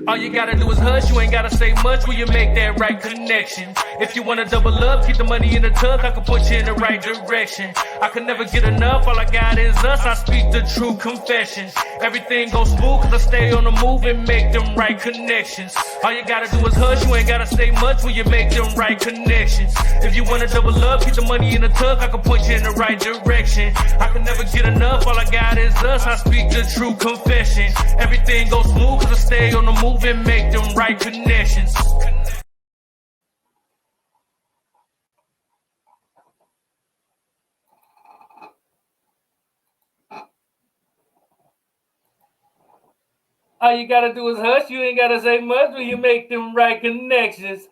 All you gotta do is hush, you ain't gotta say much when you make that right connection. If you wanna double up, keep the money in the tuck, I can put you in the right direction. I can never get enough, all I got is us, I speak the true confession. Everything goes smooth cause I stay on the move and make them right connections. All you gotta do is hush, you ain't gotta say much when you make them right connections. If you wanna double up, keep the money in the tuck, I can put you in the right direction. I can never get enough, all I got is us, I speak the true confession. Everything goes smooth cause I stay on the move and make them right connections. All you gotta do is hush, you ain't gotta say much when you make them right connections.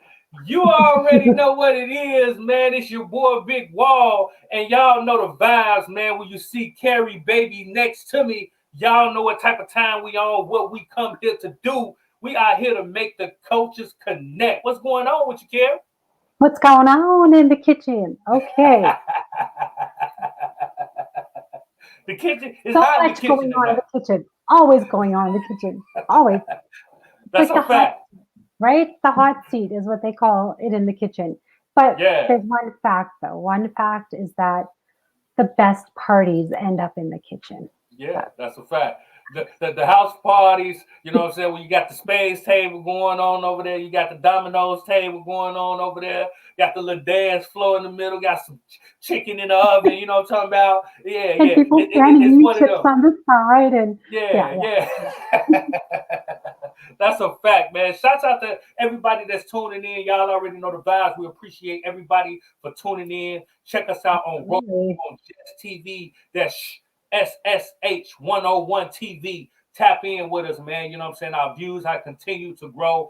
You already know what it is, man. It's your boy Big Wall, and y'all know the vibes, man. When you see Carrie Baby next to me, y'all know what type of time we on, what we come here to do. We are here to make the coaches connect. What's going on with you, Carrie? What's going on in the kitchen? Okay. The kitchen is So hot in the much kitchen going on in tonight. the kitchen. Always going on in the kitchen. Always. That's Like a the fact. right? The hot seat is what they call it in the kitchen. But Yeah. there's one fact, though. One fact is that the best parties end up in the kitchen. Yeah, that's a fact. The house parties, you know what I'm saying? When you got the spades table going on over there, you got the dominoes table going on over there, got the little dance floor in the middle, got some chicken in the oven, you know what I'm talking about? Yeah, And yeah. people standing It's eating one of chips them. on the side. And Yeah, yeah. That's a fact, man. Shouts out to everybody that's tuning in. Y'all already know the vibes. We appreciate everybody for tuning in. Check us out on Jess TV. That's SSH 101 TV. Tap in with us, man. You know what I'm saying? Our views have continued to grow.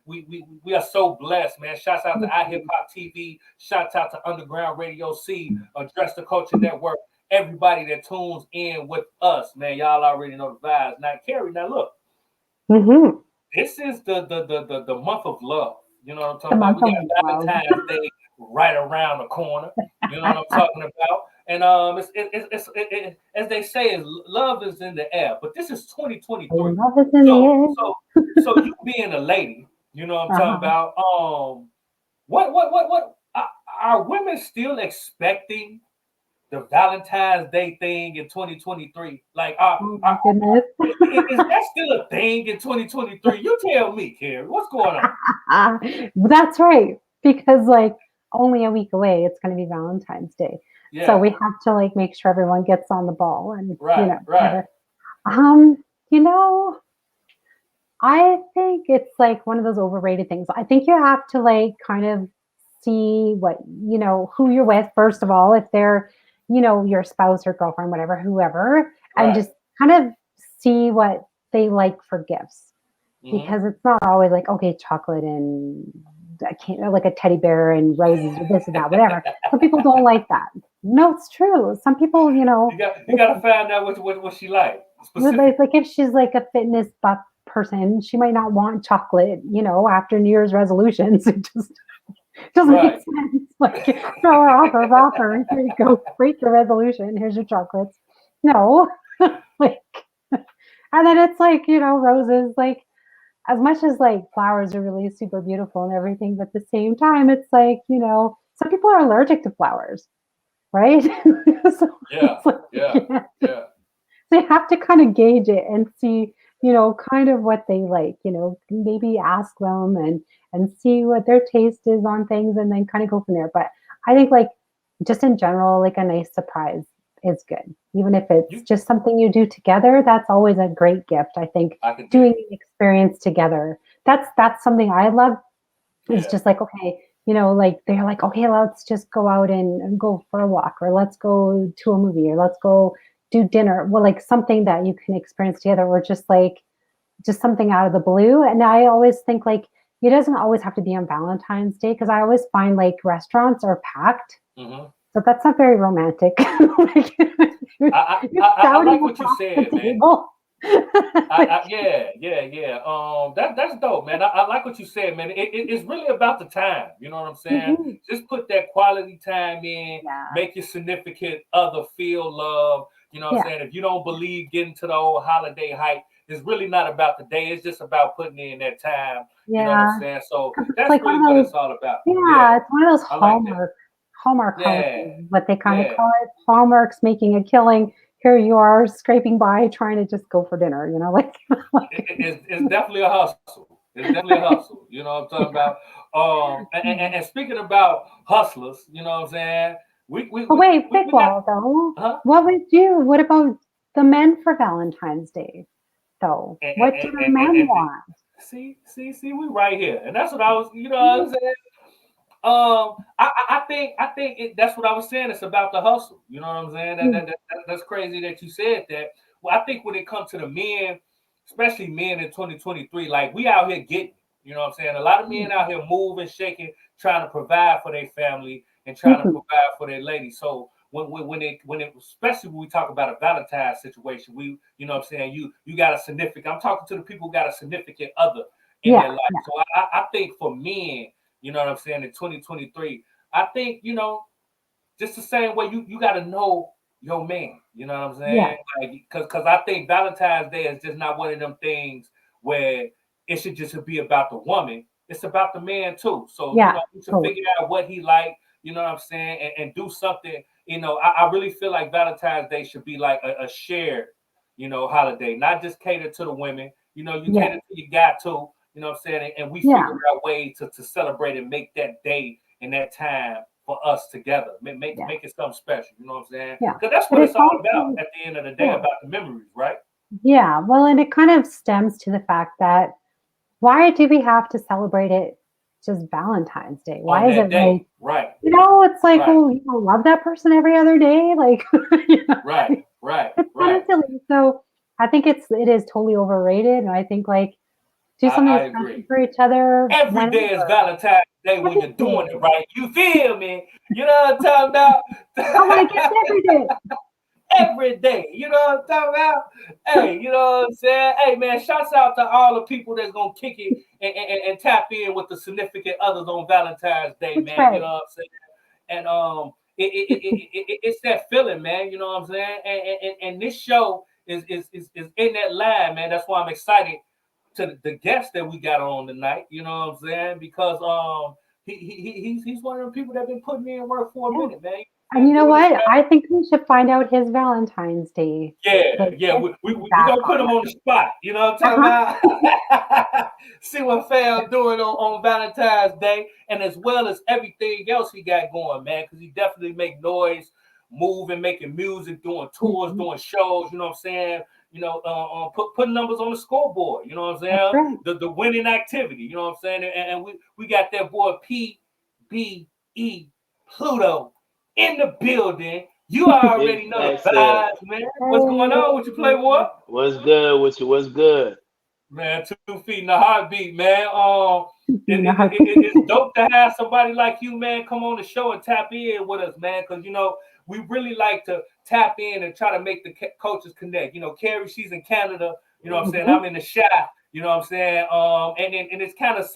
We are so blessed, man. Shouts out to iHip Hop TV. Shouts out to Underground Radio C, Address the Culture Network. Everybody that tunes in with us, man. Y'all already know the vibes. Now, Carrie, now look. Mm-hmm. This is the month of love. You know what I'm The talking about? month We of got love. Valentine's Day right around the corner. You know what I'm talking about? And as they say, love is in the air. But this is 2023. Love is in the So you being a lady, you know what I'm talking about? What are women still expecting the Valentine's Day thing in 2023? Like, Oh my goodness. is that still a thing in 2023? You tell me, Carrie, what's going on? That's right. Because like only a week away, it's going to be Valentine's Day. Yeah. So we have to like make sure everyone gets on the ball and right. You know, I think it's like one of those overrated things. I think you have to like kind of see what, who you're with, first of all, if they're, your spouse or girlfriend, whatever, whoever, and just kind of see what they like for gifts. Because it's not always like, okay, chocolate and like a teddy bear and roses or this and that, whatever. Some people don't like that. No, it's true. Some people, you got to find out what she likes. Like if she's like a fitness buff person, she might not want chocolate, after New Year's resolutions. It just doesn't make sense. Like throw her off her rocker and here you go, break your resolution. Here's your chocolates. No, like, and then it's like, roses, like, as much as like flowers are really super beautiful and everything, but at the same time, it's like, some people are allergic to flowers, right? So yeah. So you have to kind of gauge it and see, kind of what they like, maybe ask them and see what their taste is on things and then kind of go from there. But I think like just in general, like a nice surprise is good. Even if it's just something you do together, that's always a great gift. I think doing an experience together, that's something I love. It's just like, okay, like they're like, okay, let's just go out and go for a walk, or let's go to a movie, or let's go do dinner. Well, like something that you can experience together, or just something out of the blue. And I always think like it doesn't always have to be on Valentine's Day, because I always find like restaurants are packed. So that's not very romantic. I like what you said, man. Yeah. That's dope, man. I like what you said, man. It's really about the time. You know what I'm saying? Just put that quality time in. Make your significant other feel love. You know what I'm Yeah. saying? If you don't believe getting to the old holiday hype, it's really not about the day. It's just about putting in that time. You know what I'm Yeah. saying? So 'Cause it's that's like one really of what those, it's all about. Yeah, yeah, it's one of those I like that. Hallmark holidays, Yeah, what they kind of yeah. call it. Hallmark's making a killing. Here you are scraping by trying to just go for dinner, like, like It's definitely a hustle. It's definitely a hustle. You know what I'm talking about? And speaking about hustlers, you know what I'm saying? But wait, We got, Bigwell, though, huh? what would you? What about the men for Valentine's Day, though? What do the men And want? see, we right here, and that's what I was, you know what I'm saying. I think that's what I was saying. It's about the hustle. You know what I'm saying? That's crazy that you said that. Well, I think when it comes to the men, especially men in 2023, like we out here getting, you know what I'm saying? A lot of men out here moving, shaking, trying to provide for their family and trying to Mhm. provide for their lady. So when it especially when we talk about a Valentine's situation, we you know what I'm saying, you got a significant, I'm talking to the people who got a significant other in Yeah, their life. yeah, So I think for men, you know what I'm saying, in 2023, I think, just the same way you got to know your man. You know what I'm yeah, saying? Like, because I think Valentine's Day is just not one of them things where it should just be about the woman. It's about the man too. So yeah, you should totally. figure out what he like. You know what I'm saying, and do something. I really feel like Valentine's Day should be like a shared, holiday, not just cater to the women. You Yeah, cater to your guy too. You know what I'm saying, and we figure yeah, out ways to celebrate and make that day and that time for us together. yeah, Make it something special. You know what I'm saying? yeah. Because that's But what it's it's all about also, at the end of the day, yeah, about the memories, right? yeah. Well, and it kind of stems to the fact that why do we have to celebrate it just Valentine's Day? On Why is that it like, day, right, it's like, right, well, you don't love that person every other day? Like, right, right, it's kind of right. silly. So I think it is totally overrated. And I think like do something I special agree. for each other Every day is whenever. Valentine's Day when you're doing it Everything. right. You feel me? You know what I'm talking I want to about? get every day. Every day. You know what I'm talking about? Hey, you know what I'm saying? Hey, man, shouts out to all the people that's going to kick it and tap in with the significant others on Valentine's Day, That's man. You right. know what I'm saying? And it's that feeling, man. You know what I'm saying? And this show is in that line, man. That's why I'm excited to the guest that we got on tonight. You know what I'm saying? Because he's one of the people that been putting in work for a Yeah. minute, man. And you know Doing his what? thing. I think we should find out his Valentine's Day Yeah, like yeah, history we gonna put him background. on the spot. You know what I'm Uh-huh. talking about? See what fam doing on Valentine's Day, and as well as everything else he got going, man. Because he definitely make noise, moving, making music, doing tours, Mhm. doing shows. You know what I'm saying? Put numbers on the scoreboard. You know what I'm That's saying? right. The winning activity. You know what I'm saying? And we got that boy PBE Pluto in the building. You Big already know the facts. vibes, man. What's going on with you, Playboy? Hey. What's good with you? What's good? Man, 2 feet in the heartbeat, man. No. It's dope to have somebody like you, man, come on the show and tap in with us, man, because we really like to tap in and try to make the coaches connect. Carrie, she's in Canada. You know what I'm saying? Mhm. I'm in the shop. You know what I'm saying? And it's kind of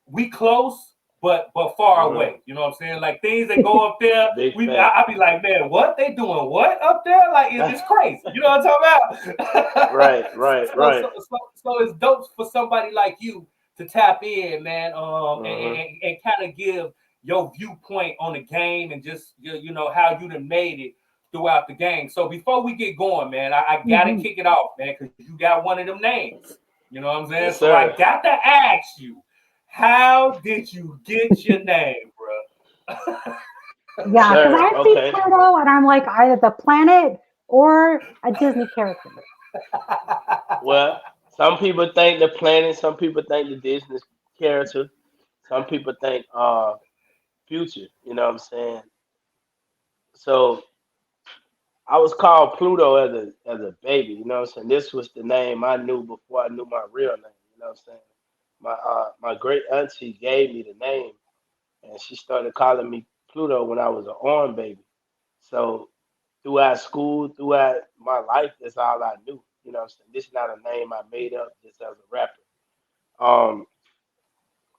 we close, but far Uh-huh. away. You know what I'm saying? Like things that go up there, Big I facts. be like, man, what they doing? What up there? Like it's crazy. You know what I'm talking about? Right, right, so, right. so, so, so it's dope for somebody like you to tap in, man, Uh-huh. and kind of give your viewpoint on the game and just how you done made it throughout the game. So before we get going, man, I gotta Mhm. kick it off, man, because you got one of them names. You know what I'm saying? Yes, So I sir. got to ask you, how did you get your name, bro? Yes, Yeah, because sir. I see Okay. Pluto and I'm like either the planet or a Disney character. Well, some people think the planet, some people think the Disney character, some people think future, you know what I'm saying? So I was called Pluto as a baby, you know what I'm saying? This was the name I knew before I knew my real name, you know what I'm saying? My great auntie gave me the name and she started calling me Pluto when I was an arm baby. So throughout school, throughout my life, that's all I knew. You know what I'm saying? This is not a name I made up just as a rapper. Um,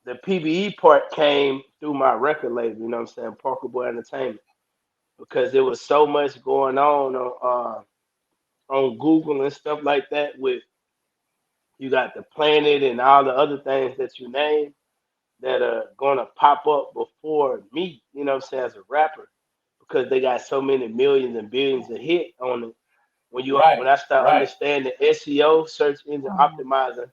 the PBE part came through my record label, you know what I'm saying? Parker Boy Entertainment. because there was so much going on Google and stuff like that. With you got the planet and all the other things that you name that are gonna pop up before me. You know what I'm saying, as a rapper, because they got so many millions and billions of hit on it. Right, When I start right. understanding SEO, search engine Oh, optimizing,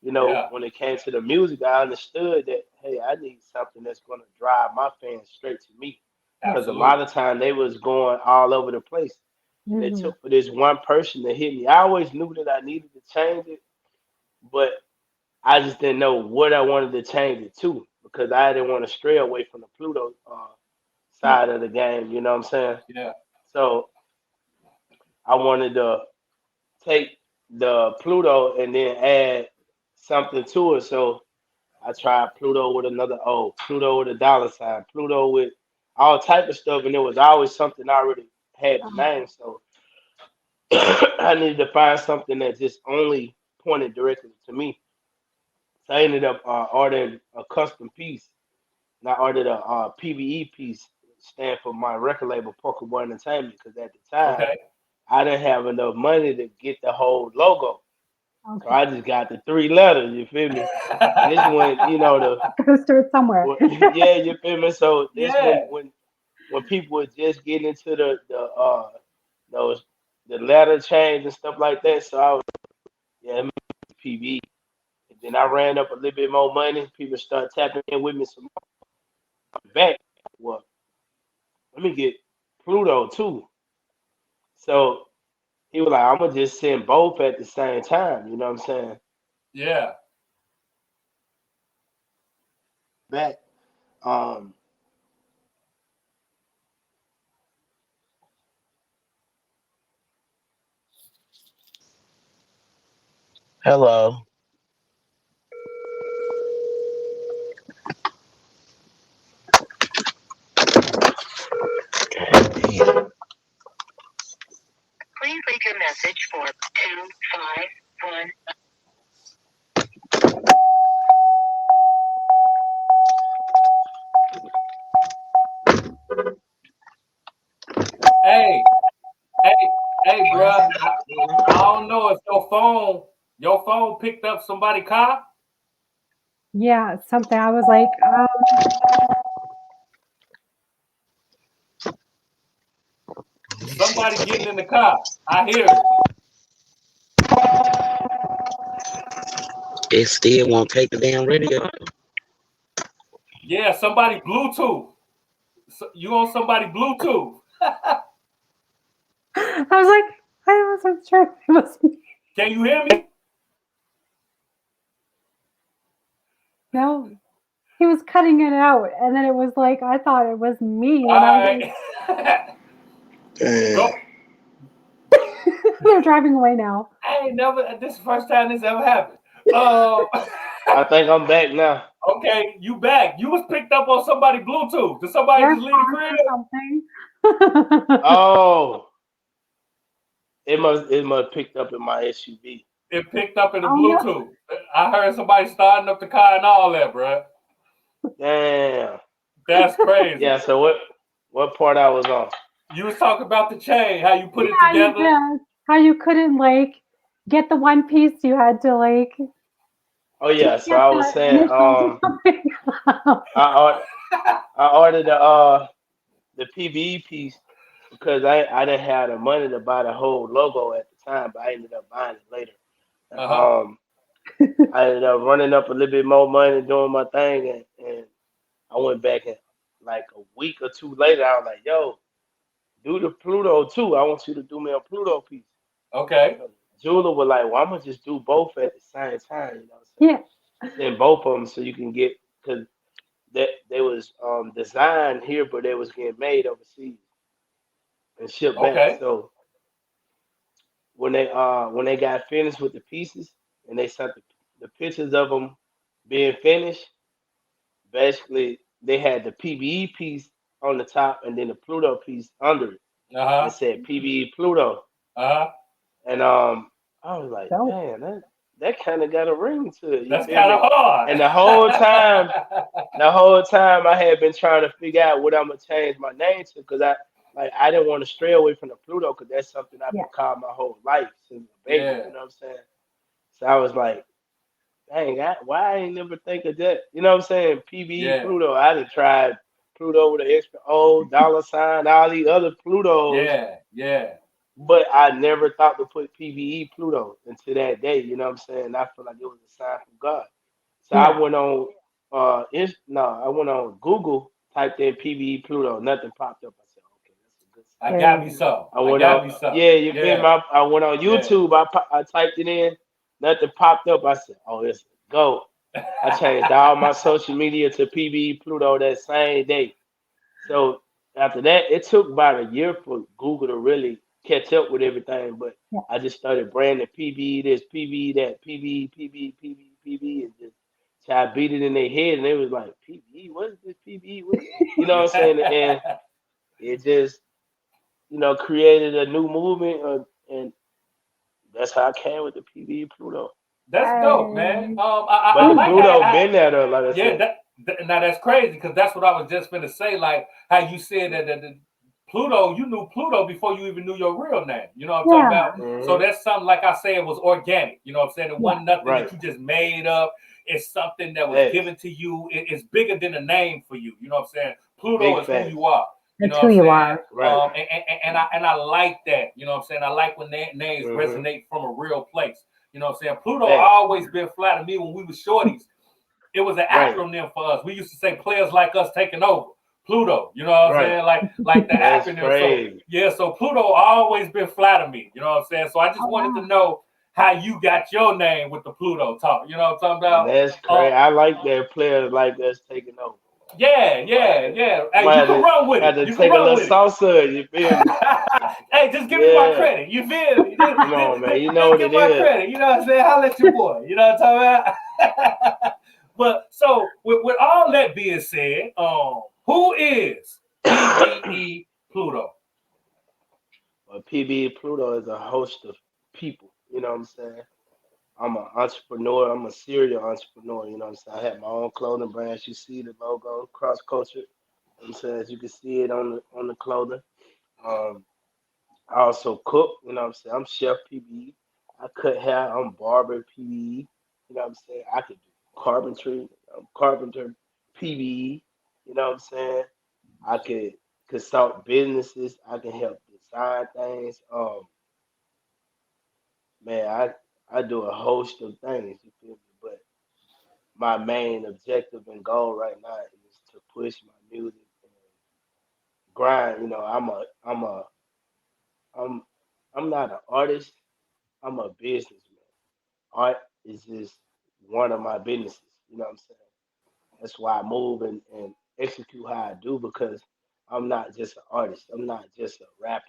Yeah, when it came to the music, I understood that hey, I need something that's gonna drive my fans straight to me. Because a lot absolutely. of time they was going all over the place, and it mm-hmm. took for this one person to hit me. I always knew that I needed to change it, but I just didn't know what I wanted to change it to because I didn't want to stray away from the Pluto side of the game. You know what I'm saying? Yeah. So I wanted to take the Pluto and then add something to it. So I tried Pluto with another O, Pluto with a dollar sign, Pluto with all type of stuff, and it was always something I already had the Oh, name. So I needed to find something that just only pointed directly to me. So I ended up ordering a custom piece. And I ordered a PBE piece, stand for my record label, Poker Boy Entertainment, because at the time Okay. I didn't have enough money to get the whole logo. So okay. I just got the three letters, you feel me? And this when, Gotta start somewhere. yeah, you feel me? So this Yeah. when people were just getting into those the letter change and stuff like that. So I was yeah, let me get the PB. And then I ran up a little bit more money. People start tapping in with me some more back. Well, let me get Pluto too. So he was like, I'm gonna just send both at the same time. You know what I'm saying? Yeah. Back. Um, Hello. Please leave your message for 251. Hey, hey, hey, bruh. I don't know if your phone picked up somebody car. Yeah, something. I was like, Somebody getting in the car. I hear it. It still won't take the damn radio. Yeah, somebody Bluetooth. You on somebody Bluetooth? I was like, I wasn't sure if it was me. Can you hear me? No, he was cutting it out, and then it was like I thought it was me, and I was All like, right. Damn. Go. they're driving away now. I ain't never. This is the first time this ever happened. Uh, I think I'm back now. okay, you back. You was picked up on somebody Bluetooth. Did somebody They're just leave the cross crib? or something. Oh, it must picked up in my SUV. It picked up in the Oh no. Bluetooth. I heard somebody starting up the car and all that, bruh. Damn. That's crazy. Yeah. So what part I was on? You was talking about the chain, how you put it Yeah, you together. did. How you couldn't like get the one piece, you had to like Oh yeah. So get I was the saying initials or something. I or- I ordered the PBE piece because I didn't have the money to buy the whole logo at the time, but I ended up buying it later. And, Uh-huh. I ended up running up a little bit more money doing my thing, and I went back and like a week or two later, I was like, "Yo, do the Pluto too. I want you to do me a Pluto piece." Okay. So Jula was like, "Well, I'm gonna just do both at the same time." You know what I'm saying? Yeah. Send both of them so you can get because they was designed here, but they was getting made overseas and shipped back. Okay. So when they got finished with the pieces and they sent the pictures of them being finished, basically they had the PBE piece on the top and then the Pluto piece under it, and it Uh-huh. said PBE Pluto. Uh-huh. And I was like, Dope. man, that kind of got a ring to it. You That's feel kind of me? hard. And the whole time I had been trying to figure out what I'm gonna change my name to, because like I didn't want to stray away from the Pluto because that's something I've Yeah. been called my whole life since a baby. Yeah. You know what I'm saying? So I was like, dang, why I ain't never think of that? You know what I'm saying? PBE Yeah. Pluto. I done tried Pluto with an extra O, dollar sign, all these other Plutos, Yeah. Yeah. but I never thought to put PBE Pluto until that day. You know what I'm saying? I feel like it was a sign from God. So I Yeah. went on I went on Google, typed in PBE Pluto, nothing popped up. I said, okay, that's a good I sign. There got you me go. some. I I went got on, me some. yeah, you feel me? Yeah. I went on Yeah. YouTube. I typed it in, nothing popped up. I said, oh, it's go. I changed all my social media to PBE Pluto that same day. So after that, it took about a year for Google to really catch up with everything. But Yeah. I just started branding PBE this, PBE that, PBE, PBE, PBE, PBE, and just try to beat it in their head, and they was like, PBE, what is this PBE? What? You know what I'm saying? And it just, created a new movement, and that's how I came with the PBE Pluto. That's dope, man. Hey. But I the like Pluto how been there though, like I yeah, said. now that's crazy because that's what I was just gonna say. Like how you said that the Pluto, you knew Pluto before you even knew your real name. You know what I'm talking Yeah. about? So Hmm. that's something like I say, it was organic. You know what I'm saying? It Yeah. wasn't nothing Right. that you just made up. It's something that was Facts. given to you. It's bigger than a name for you. You know what I'm saying? Pluto Big is who facts. you are. You That's know who what I'm you saying? are. Right. And I like that. You know what I'm saying? I like when names Hmm. resonate from a real place. You know what I'm saying? Pluto Facts. always been flat to me when we were shorties. It was an Right. acronym for us. We used to say players like us taking over. Pluto, you know what I'm Right. saying? Like the That's acronym. So crazy. yeah, so Pluto always been flat to me. You know what I'm saying? So I just Oh, wanted to wow. know how you got your name with the Pluto talk. You know what I'm talking about? That's Uh, crazy. I like that players like us taking over. yeah, I might have yeah, to, yeah. I Hey, might you have can to, run with have it. to You can take a run little with it. salsa. You feel me? Hey, just give me my Yeah. credit. You feel me? Come on, man. You know Just what give it my is. credit. You know what I'm saying? Holla at your boy. You know what I'm talking about? But so with all that being said, who is PBE Pluto? But PBE Pluto is a host of people. You know what I'm saying? I'm an entrepreneur. I'm a serial entrepreneur. You know what I'm saying? I have my own clothing brands. You see the logo, cross culture. You know what I'm saying? As you can see it on the clothing. Um, I also cook. You know what I'm saying? I'm chef PBE. I cut hair. I'm barber PBE. You know what I'm saying? I could do carpentry. I'm carpenter PBE. You know what I'm saying? I could consult businesses. I can help design things. Man, I do a host of things. You feel me? But my main objective and goal right now is to push my music and grind. I'm I'm not an artist. I'm a businessman. Art is just one of my businesses. You know what I'm saying? That's why I move and execute how I do because I'm not just an artist. I'm not just a rapper.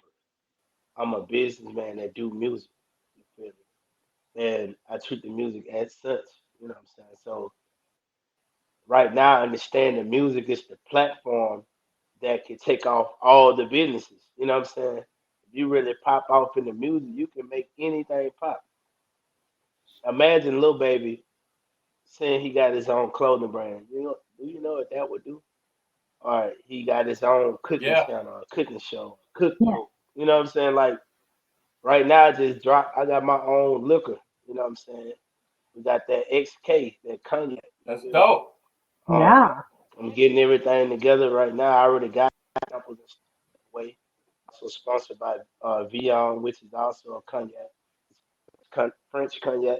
I'm a businessman that do music. You feel me? And I treat the music as such. You know what I'm saying? So right now, I understand the music is the platform that can take off all the businesses. You know what I'm saying? If you really pop off in the music, you can make anything pop. Imagine Lil Baby saying he got his own clothing brand. Do you know what that would do? Or he got his own cooking Yeah, channel, a cooking show, a Yeah. cookbook. You know what I'm saying? Like right now, I just dropped. I got my own liquor. You know what I'm saying? We got that XK, that cognac. You that's feel me? dope. Um, Yeah. I'm getting everything together right now. I already got samples and stuff away. Also sponsored by Vion, which is also a cognac, French cognac.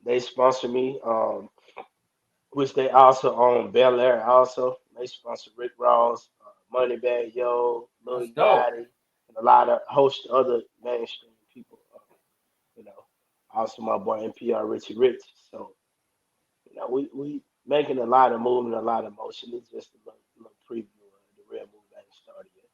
They sponsor me. Which they also own Bel Air. Also, they sponsor Rick Ross, Moneybag Yo, Lil That's dope. Yachty, and a lot of host other mainstream people. You know, also my boy NPR Richie Rich. So we making a lot of movement, a lot of motion. It's just a little preview of the real move that ain't started yet.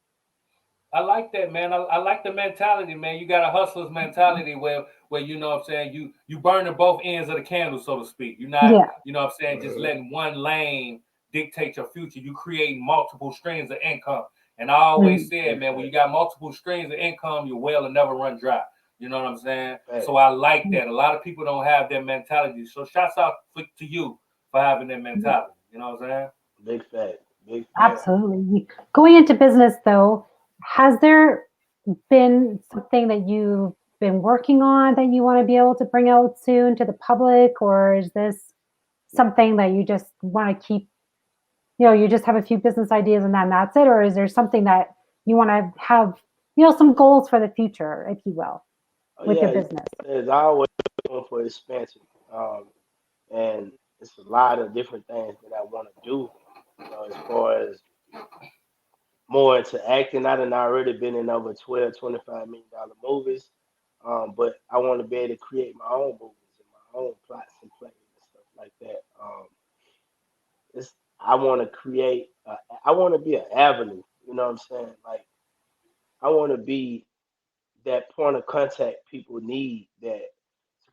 I like that, man. I like the mentality, man. You got a hustler's mentality where you know what I'm saying, you burning both ends of the candle, so to speak. You're not, Yeah. you know what I'm saying, just Hmm. letting one lane dictate your future. You create multiple streams of income. And I always Mhm. said, Big man, when you facts, got multiple streams of income, your well will never run dry. You know what I'm saying? So facts, I like that. A lot of people don't have that mentality. So shouts out to you for having that Yeah. mentality. You know what I'm saying? big fact, Big fan. Absolutely. Going into business though, has there been something that you've been working on that you want to be able to bring out soon to the public, or is this something that you just want to keep, you just have a few business ideas and then that's it, or is there something that you want to have, some goals for the future, if you will, Oh with your yeah, business? there's always room for expansion. And it's a lot of different things that I want to do. As far as more into acting, I done already been in over 12, $25 million movies. But I want to be able to create my own movies and my own plots and plays and stuff like that. It's I want to create. I want to be an avenue. You know what I'm saying? Like I want to be that point of contact people need that's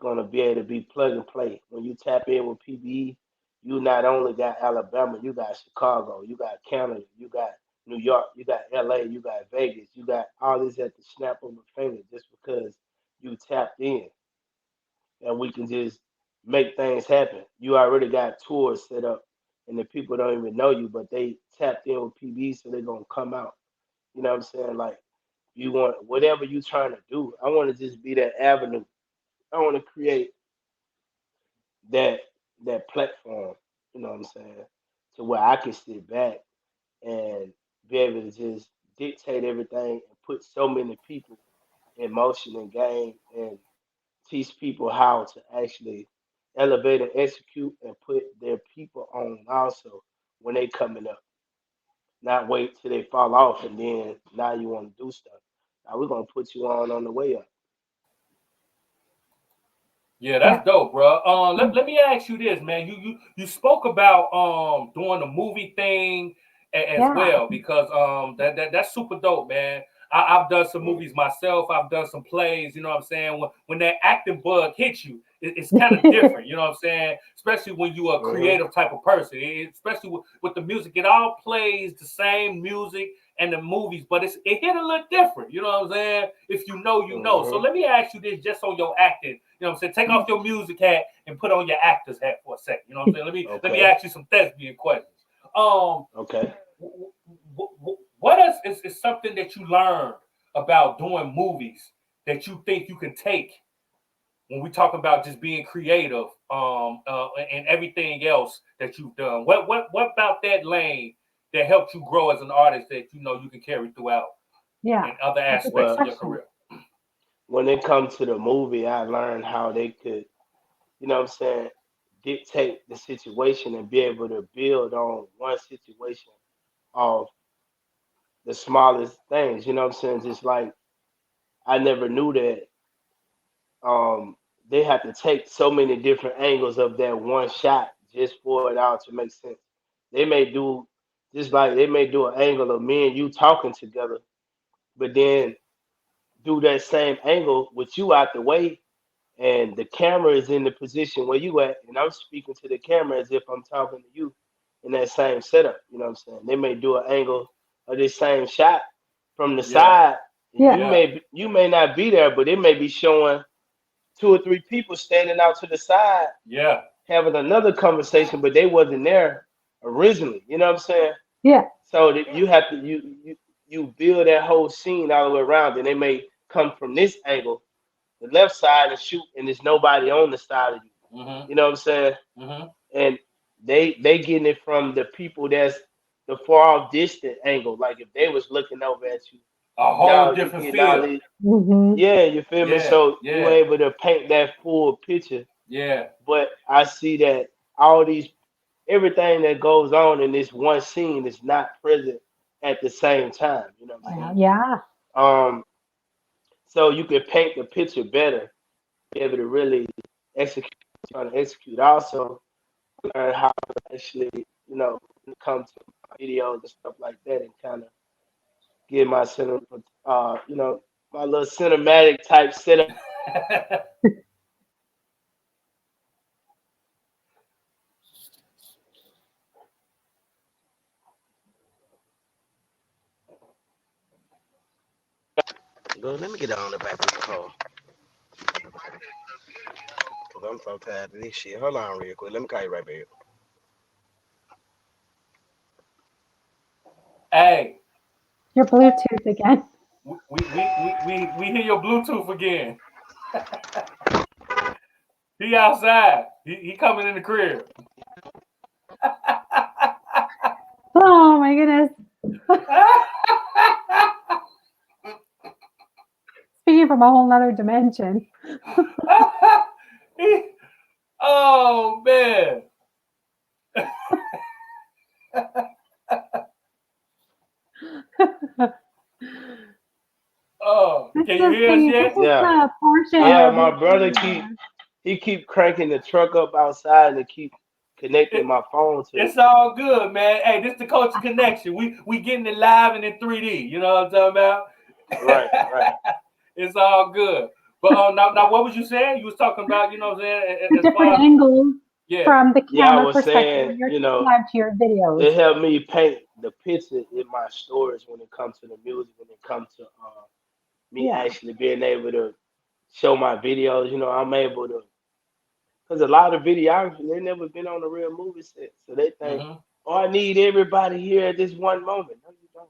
going to be able to be plug and play. When you tap in with PBE, you not only got Alabama, you got Chicago, you got Canada, you got New York, you got LA, you got Vegas, you got all this at the snap of a finger just because you tapped in and we can just make things happen. You already got tours set up and the people don't even know you, but they tapped in with PBE, so they're going to come out. You know what I'm saying? Like, you want whatever you trying to do. I want to just be that avenue. I want to create that platform. You know what I'm saying? To where I can sit back and be able to just dictate everything and put so many people in motion and game and teach people how to actually elevate and execute and put their people on also when they coming up. Not wait till they fall off and then now you want to do stuff. Now we're gonna put you on the way up. Yeah, Yeah. that's dope, bro. Let me ask you this, man. You spoke about doing the movie thing as Yeah. well because that's super dope, man. I've done some Mm. movies myself. I've done some plays. You know what I'm saying? When that acting bug hits you, it's kind of different. You know what I'm saying? Especially when you're a Mhm. creative type of person. Especially with the music, it all plays the same music and the movies, but it hit a little different. You know what I'm saying? If you know, you know. So Mhm. let me ask you this, just on your acting. You know what I'm saying? Take off your music hat and put on your actor's hat for a second. You know what I'm saying? Let me Okay. ask you some thespian questions. Um, Okay. what is something that you learned about doing movies that you think you can take when we talk about just being creative, and everything else that you've done? What about that lane that helped you grow as an artist that you know you can carry throughout Yeah. in other That's a good aspects of Well, your question. career? when it comes to the movie, I learned how they could, you know what I'm saying, dictate the situation and be able to build on one situation of the smallest things. You know what I'm saying? Just like I never knew that um they have to take so many different angles of that one shot just for it all to make sense. They may do just like they may do an angle of me and you talking together, but then do that same angle with you out the way and the camera is in the position where you at and I'm speaking to the camera as if I'm talking to you in that same setup. You know what I'm saying? They may do an angle of this same shot from the Yeah, side and Yeah. yeah, you may not be there, but it may be showing two or three people standing out to the side yeah. having another conversation, but they wasn't there originally. You know what I'm saying? Yeah. So that you have to you build that whole scene all the way around, and they may come from this angle, the left side, and shoot, and there's nobody on the side of you. Mm-hmm. You know what I'm saying? Mm-hmm. And they getting it from the people that's the far off distant angle. Like if they was looking over at you, A whole now you different getting all feel. these. Hmm. Yeah, you feel me? Yeah, So you yeah, able to paint that full picture. yeah. But I see that all these everything that goes on in this one scene is not present at the same time. You know what I'm Well, saying? Mm-hmm. yeah. So you can paint the picture better, be able to really execute, trying to execute. Also, learn how to actually, come to videos and stuff like that, and kind of get my my little cinematic type setup. Go, let me get on the back of the car. Cause I'm so tired of this shit. Hold on real quick. Let me call you right back. Hey, Your Bluetooth again. we hear your Bluetooth again. He outside. He coming in the crib. Oh my goodness. Speaking from a whole nother dimension. Oh man. Oh, This can you is hear us yet? a portion Yeah, where my we brother keep cranking the truck up outside and keep connecting It, my phone to it. it's all good, man. Hey, this the culture connection. We getting it live and in 3D. You know what I'm talking about? Right. It's all good. But now what was you saying? You was talking about, you know what I'm saying, the as far different as angles yeah. from the Yeah, I camera was perspective saying, when you're live to your videos. it helped me paint the picture in my stories when it comes to the music, when it comes to me Yeah. actually being able to show my videos. I'm able to, because a lot of videographers, they never been on a real movie set. So they think, Mm-hmm. oh, I need everybody here at this one moment. No, you don't.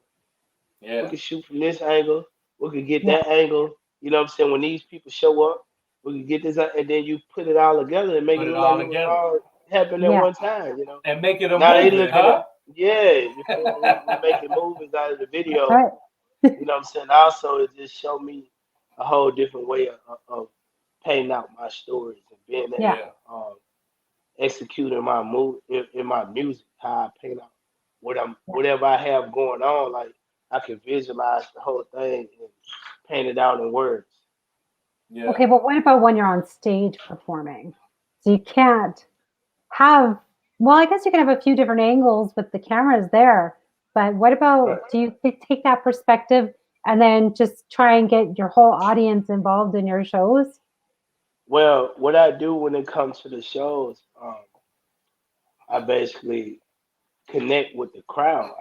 We Yeah. can shoot from this angle. We could get Yeah. that angle. You know what I'm saying? When these people show up, we can get this, and then you put it all together and make Put it it look like all it was together all happening at Yeah. one time. and make it a Now they movie, looking at, huh? yeah, you feel me? We making movies out of the That's video. right. You know what I'm saying? Also, it just showed me a whole different way of painting out my stories and being able Yeah. Yeah. to execute in my in my music, how I paint out Yeah. whatever I have going on. Like I can visualize the whole thing and paint it out in words. Yeah. Okay, but what about when you're on stage performing? So you can't have, well, I guess you can have a few different angles with the cameras there, but what Right. about, do you take that perspective and then just try and get your whole audience involved in your shows? Well, what I do when it comes to the shows, I basically connect with the crowd.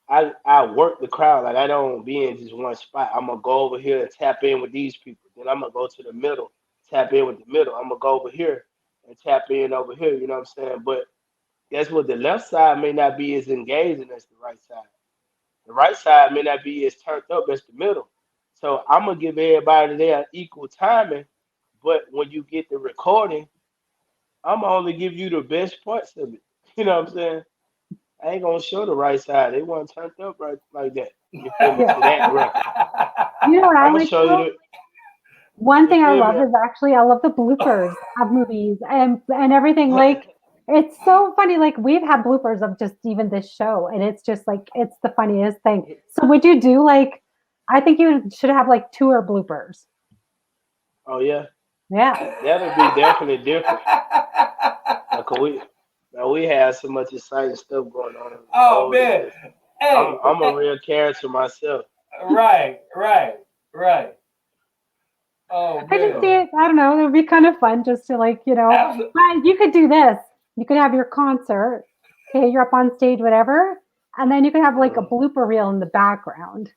I work the crowd. Like I don't be in just one spot. I'm gonna go over here and tap in with these people. Then I'm gonna go to the middle, tap in with the middle. I'm gonna go over here and tap in over here. You know what I'm saying? But guess what? The left side may not be as engaging as the right side. The right side may not be as turned up as the middle. So I'm gonna give everybody there equal timing. But when you get the recording, I'm gonna only give you the best parts of it. You know what I'm saying? I ain't gonna show the right side. They want turned up right like that. You feel me? Yeah. To that record. You know what I I'm gonna like show you though? the. One You thing I feel love me? is actually I love the bloopers of movies and everything. Like it's so funny. Like we've had bloopers of just even this show, and it's just like it's the funniest thing. So would you do like? I think you should have like tour bloopers. Oh yeah, Yeah. that'll be definitely different. Cause we have so much exciting stuff going on in the Oh road. It's man. just I'm Hey, I'm a hey, real character myself. right. Oh I just man. see it. I don't know. It would be kind of fun just to like, Absolutely. you could do this. You could have your concert. Okay, you're up on stage, whatever, and then you could have like a Mhm. blooper reel in the background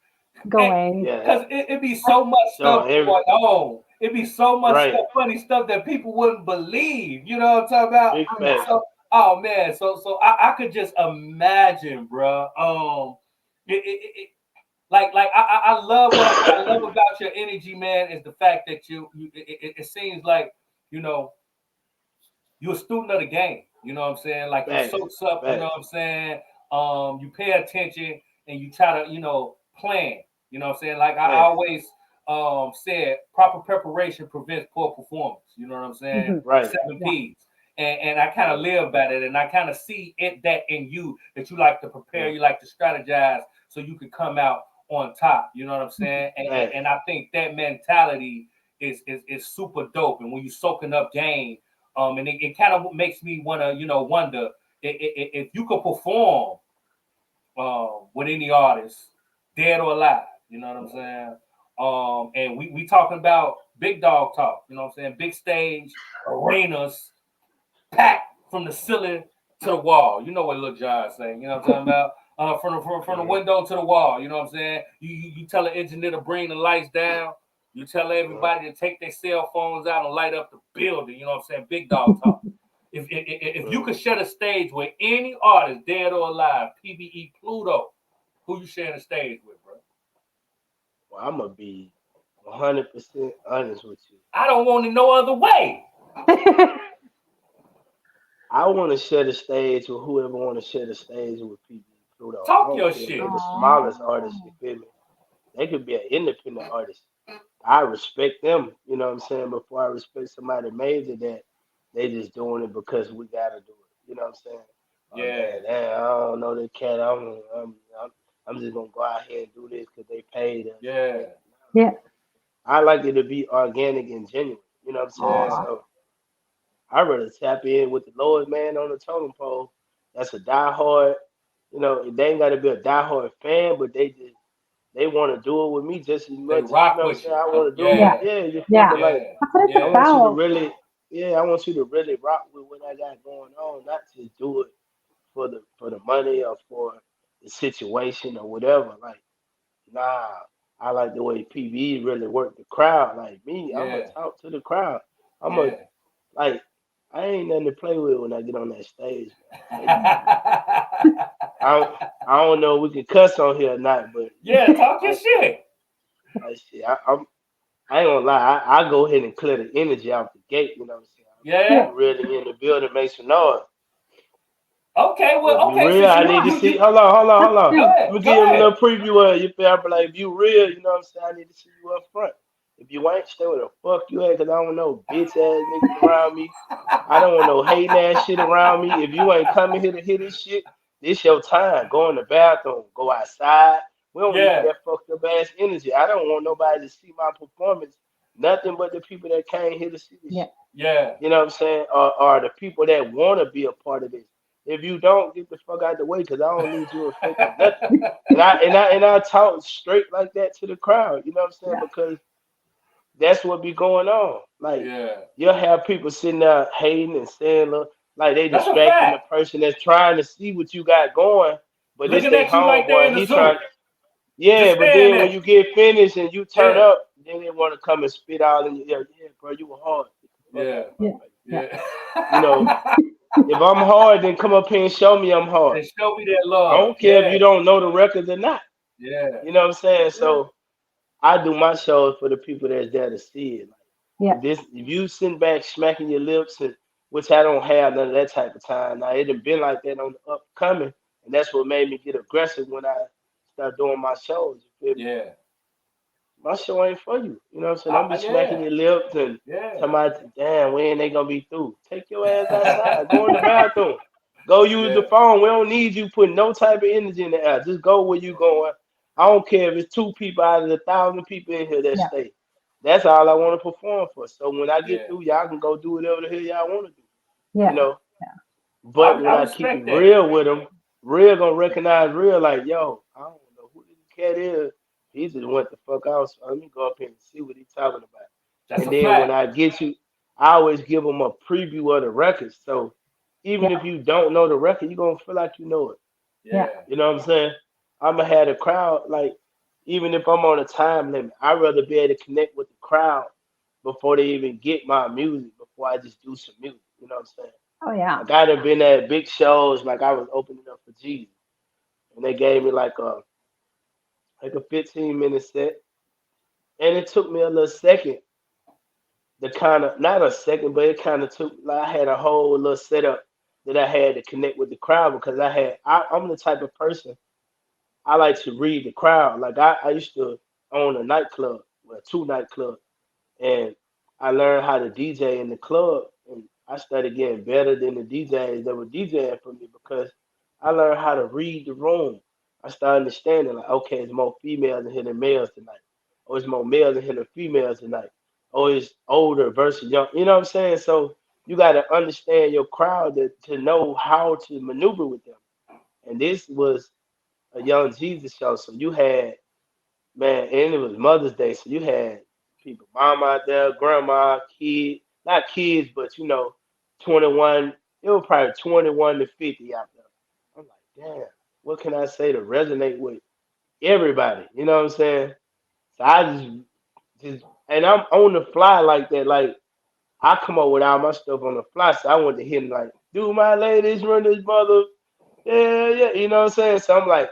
going. Yeah, Because it be so much stuff showing every going on. It be so much right. stuff, funny stuff that people wouldn't believe. You know what I'm talking about? Big Oh yeah. facts. So, oh man, so I could just imagine, bro. Like I love what I love about your energy, man. Is the fact that it seems like you know you're a student of the game. You know what I'm saying? Like you Facts. soaks up. You know Facts. what I'm saying? You pay attention and you try to plan. You know what I'm saying? Like I Facts. always said, proper preparation prevents poor performance. You know what I'm saying? Hmm. Right. Seven Yeah. P's. And I kind of Mhm. live by that, and I kind of see that in you that you like to prepare, Mhm. you like to strategize, so you can come out on top. You know what I'm Mhm. saying? And, and, Facts. and I think that mentality is super dope. And when you're soaking up game, and it kind of makes me want to wonder if you could perform with any artist, dead or alive. You know what I'm saying? And we talking about big dog talk. You know what I'm saying? Big stage, arenas, packed from the ceiling to the wall. You know what Lil John saying? You know what I'm talking about? From the Mhm. window to the wall. You know what I'm saying? You tell the engineer to bring the lights down. You tell Mhm. everybody to take their cell phones out and light up the building. You know what I'm saying? Big dog talk. If you could share the stage with any artist, dead or alive, PBE, Pluto, who you sharing the stage with, bro? Well, I'm gonna be 100% honest with you. I don't want it no other way. I want to share the stage with whoever want to share the stage with PB Pluto. I Talk don't your care if they shit. the Aw. smallest artist. You feel me? They could be an independent artist. I respect them. You know what I'm saying? Before I respect somebody major that they just doing it because we gotta do it. You know what I'm saying? Oh Yeah, damn, I don't know the cat. I'm just gonna go out here and do this because they paid us. yeah, Like, Yeah. I like it to be organic and genuine. You know what I'm saying? yeah, Aw. So I'd rather tap in with the lowest man on the totem pole. That's a diehard. You know, they ain't got to be a diehard fan, but they want to do it with me just as they much as you rock know what I'm with saying. you. I want to do it. Yeah. Yeah, Yeah, you feel Yeah. me? Like yeah, That's what it's I yeah, want you to about. really, yeah, I want you to really rock with what I got going on, not just do it for the money or for the situation or whatever. Like, nah, I like the way PB really work the crowd. Like me, I'm gonna yeah, talk to the crowd. I'm gonna yeah. like I ain't nothing to play with when I get on that stage, man. I tell you that. I don't, I don't know if we can cuss on here or not, but you Yeah, know, talk your shit. shit, I ain't gonna lie. I go ahead and clear the energy out the gate. You know what I'm saying? If Yeah. Yeah. you really in the building, make some noise. Okay, If well, you okay, real, since I you need to see. you Hold on. go Let ahead, me go give you a ahead. little preview of it. You feel? I be like, if you real, you know what I'm saying? I need to see you up front. If you ain't, stay where the fuck you at, cause I don't know bitch ass niggas around me. I don't want no hating ass shit around me. If you ain't coming here to hear this shit, this your time. Go in the bathroom. Go outside. We don't need Yeah, that fucked up ass energy. I don't want nobody to see my performance. Nothing but the people that came here to see this Yeah. shit. yeah. You know what I'm saying? Or the people that want to be a part of this. If you don't, get the fuck out the way because I don't need you affecting nothing. And I talk straight like that to the crowd. You know what I'm saying? Yeah. Because that's what be going on. Like Yeah. you'll have people sitting there hating and saying, look, like they That's a distracting the fact. person that's trying to see what you got going, but it's Looking they at you like they're in homeboy. the He trying, zoo, yeah. just But staring then when at you you. get finished and you turn Yeah, up, then they want to come and spit out in your ear. Yeah, bro, you were hard. Get the fuck yeah, out of my Yeah. face. Yeah. yeah. You know, if I'm hard, then come up here and show me I'm hard. And show me that I love. don't care if Yeah, you don't know the records or not. yeah, You know what I'm saying? yeah, So I do my shows for the people that's there to see it. Like Yeah. if you sitting back smacking your lips and which I don't have none of that type of time. Now it done been like that on the upcoming, and that's what made me get aggressive when I start doing my shows. You feel me? yeah. My show ain't for you. You know what I'm saying? Don't be smacking Yeah, your lips and yeah, talking about, damn, when they gonna be through? Take your ass outside. Go in the bathroom. Go use the yeah, phone. We don't need you putting no type of energy in the air. Just go where you going. I don't care if it's two people out of the 1,000 people in here that Yeah. stay. That's all I want to perform for. So when I get yeah. through, y'all can go do whatever the hell y'all want to do. You Yeah. know. Yeah. But when I I keep it respect that. real with them, real gonna recognize real. Like, yo, I don't know who this cat is. He just went the fuck out. So let me go up here and see what he's talking about. That's And a then when fact. I get you, I always give them a preview of the record. So even Yeah. if you don't know the record, you're gonna feel like you know it. Yeah. Yeah, You know what I'm saying? I'ma have the crowd like, even if I'm on a time limit, I'd rather be able to connect with the crowd before they even get my music, before I just do some music. You know what I'm saying? Oh yeah. Like I done been at big shows, like I was opening up for Jesus, and they gave me like a 15-minute set, and it took me a little second to kind of not a second, but it kind of took like I had a whole little setup that I had to connect with the crowd because I'm the type of person I like to read the crowd. Like I used to own a nightclub, well, two nightclubs. And I learned how to DJ in the club, and I started getting better than the DJs that were DJing for me because I learned how to read the room. I started understanding like, okay, it's more females in here than males tonight, or it's more males in here than females tonight, or it's older versus young. You know what I'm saying? So you got to understand your crowd to know how to maneuver with them. And this was a young Jesus show, so you had man, and it was Mother's Day, so you had people, mom out there, grandma, kid, not kids, but 21. It was probably 21 to 50 out there. I'm like, damn, what can I say to resonate with everybody? You know what I'm saying? So I just, and I'm on the fly like that. Like I come up with all my stuff on the fly, so I went to him like, "Do my ladies run this mother?" Yeah, yeah, you know what I'm saying? So I'm like,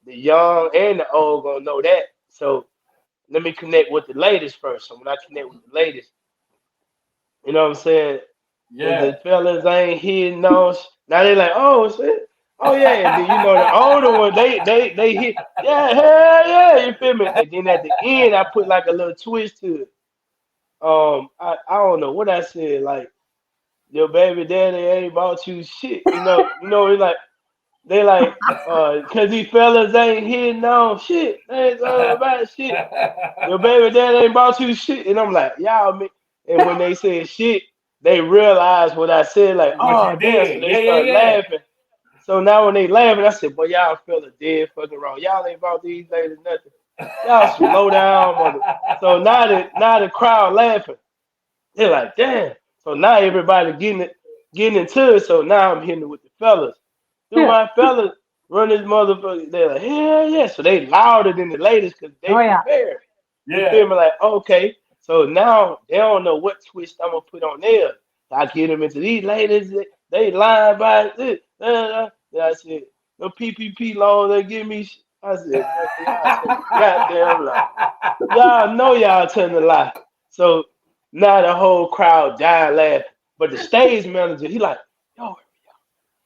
the young and the old gonna know that. So let me connect with the ladies first. So when I connect with the ladies, you know what I'm saying? If Yeah. the fellas ain't hitting those, now they like, oh shit, oh yeah, and then you know the older one, they hit, yeah, hell yeah, you feel me? And then at the end, I put like a little twist to it. I don't know what I said, like your baby daddy ain't bought you shit, it's like they like, cause these fellas ain't hitting on shit, they ain't talking about shit. Your baby daddy ain't bought you shit, and I'm like, y'all, and when they said shit, they realized what I said, like, What you oh damn, so did. they Yeah, yeah, start yeah. laughing. So now when they laughing, I said, boy, y'all feel a dead fucking wrong. Y'all ain't bought these ladies nothing. Y'all some low down mother. So now the crowd laughing. They're like, damn. So now everybody getting into it. So now I'm hitting it with the fellas. Do Yeah. my fellas run this motherfucker? They're like, hell yeah. So they louder than the ladies because they Oh yeah. prepared. You Yeah. feel me? Like, okay. So now they don't know what twist I'm gonna put on there. I get them into these ladies, they lying by this. Yeah, I said, no PPP loan, they give me. I said, boy, y'all tell the goddamn lie. Y'all know y'all telling a lie. So now the whole crowd died laughing. But the stage manager, he like, yo,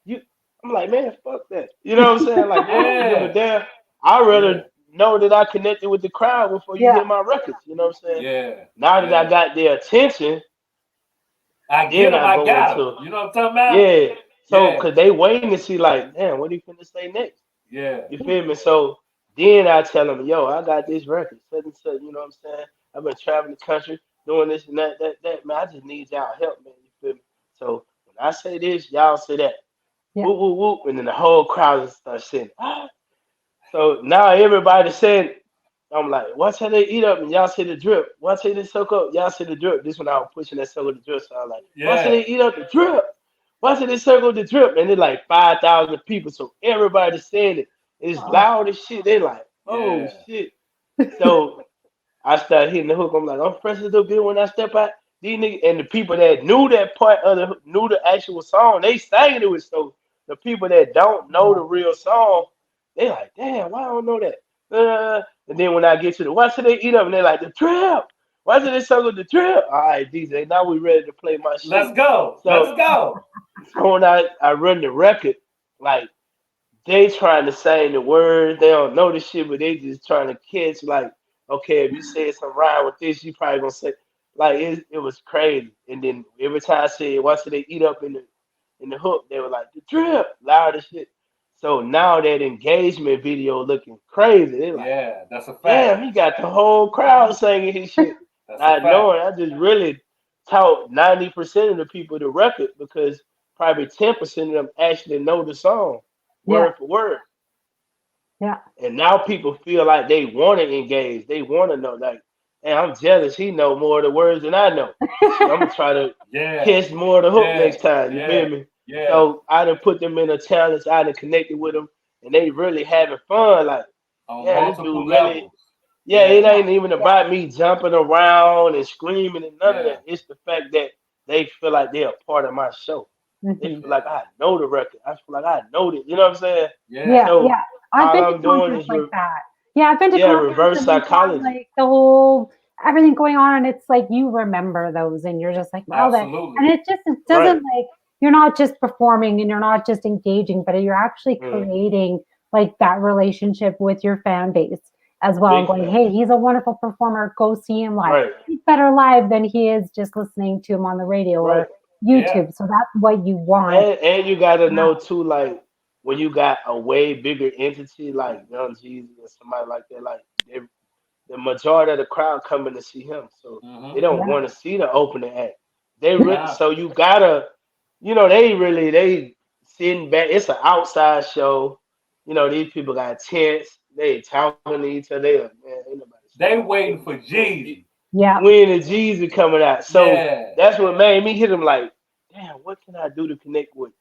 you. I'm like, man, fuck that. You know what I'm saying? Like, I don't give a Yeah. damn. I'd Yeah. rather know that I connected with the crowd before you Yeah. hear my records. You know what I'm saying? Yeah. Now that I Yeah. got their attention, I get then them. I I go got them. into, You know what I'm talking about? yeah. So, Yeah. cause they waiting to see like, damn, what he finna say next? Yeah. You feel me? So then I tell them, yo, I got this record, such and such, you know what I'm saying? I've been traveling the country, doing this and that. Man, I just need y'all help, man. You feel me? So when I say this, y'all say that. Yeah. Whoop, whoop, whoop. And then the whole crowd just starts saying, ah. So now everybody saying, I'm like, watch how they eat up and y'all see the drip. Watch how they soak up, y'all see the drip. This when I was pushing that circle the drip. So I was like, watch how Yeah. they eat up the drip. Watch how they circle the drip. And it's like 5,000 people. So everybody's saying it. It's Oh, loud as shit. They like, oh Yeah. shit. So I started hitting the hook. I'm like, I'm fresh as a bit when I step out. These niggas and the people that knew that part of knew the actual song, they sang it with. So the people that don't know the real song, they like, damn, why I don't know that? And then when I get to the why should they eat up? And they're like, the trip. Why should they sing with the trip? All right, DJ, now we ready to play my Let's shit. go. So, Let's go. so when I run the record, like they trying to say the words, they don't know the shit, but they just trying to catch like, okay, if you say some rhyme with this, you probably gonna say like it was crazy. And then every time I said once they eat up in the hook, they were like the drip, loud as shit. So now that engagement video looking crazy. They like, Yeah. That's a fact. damn, he got the whole crowd singing his shit. That's a Not fact. knowing, I just really taught 90% of the people the record because probably 10% of them actually know the song yeah. word for word. Yeah. And now people feel like they want to engage. They want to know. Like, hey, I'm jealous. He know more of the words than I know. Shit, I'm gonna try to Yeah. catch more of the hook Yeah. next time. You Yeah. feel me? Yeah. So I done put them in a challenge. I done connected with them, and they really having fun. Like, On yeah, this multiple dude really. levels. Yeah, it Yeah. Yeah. ain't even Yeah. about me jumping around and screaming and none of Yeah. that. It's the fact that they feel like they're a part of my show. They Hmm. feel like Yeah. I know the record. I feel like I know it. You know what I'm saying? Yeah. Yeah. So Yeah. I've all been to I'm doing concerts is like that. Yeah, I've been to yeah, concerts reverse and they've got psychology. like the whole everything going on, and it's like you remember those, and you're just like, wow, that, and Absolutely. it doesn't Right. like you're not just performing and you're not just engaging, but you're actually Mm, creating like that relationship with your fan base as well, and big going, facts. hey, he's a wonderful performer. Go see him live. Right. He's better live than he is just listening to him on the radio Right. or Yeah. YouTube. So that's what you want. And you gotta Yeah. know too, like when you got a way bigger entity like Young Jeezy or somebody like that, like the majority of the crowd coming to see him, so they Mm-hmm. don't Yeah. want to see the opening act. Nah. So you gotta, they sitting back. It's an outside show. These people got tents. They talking to each other. They like, man, ain't nobody They stopping waiting when for Jeezy. Yeah. when the Jeezy coming out. So Yeah. that's what made me hit him like, damn, what can I do to connect with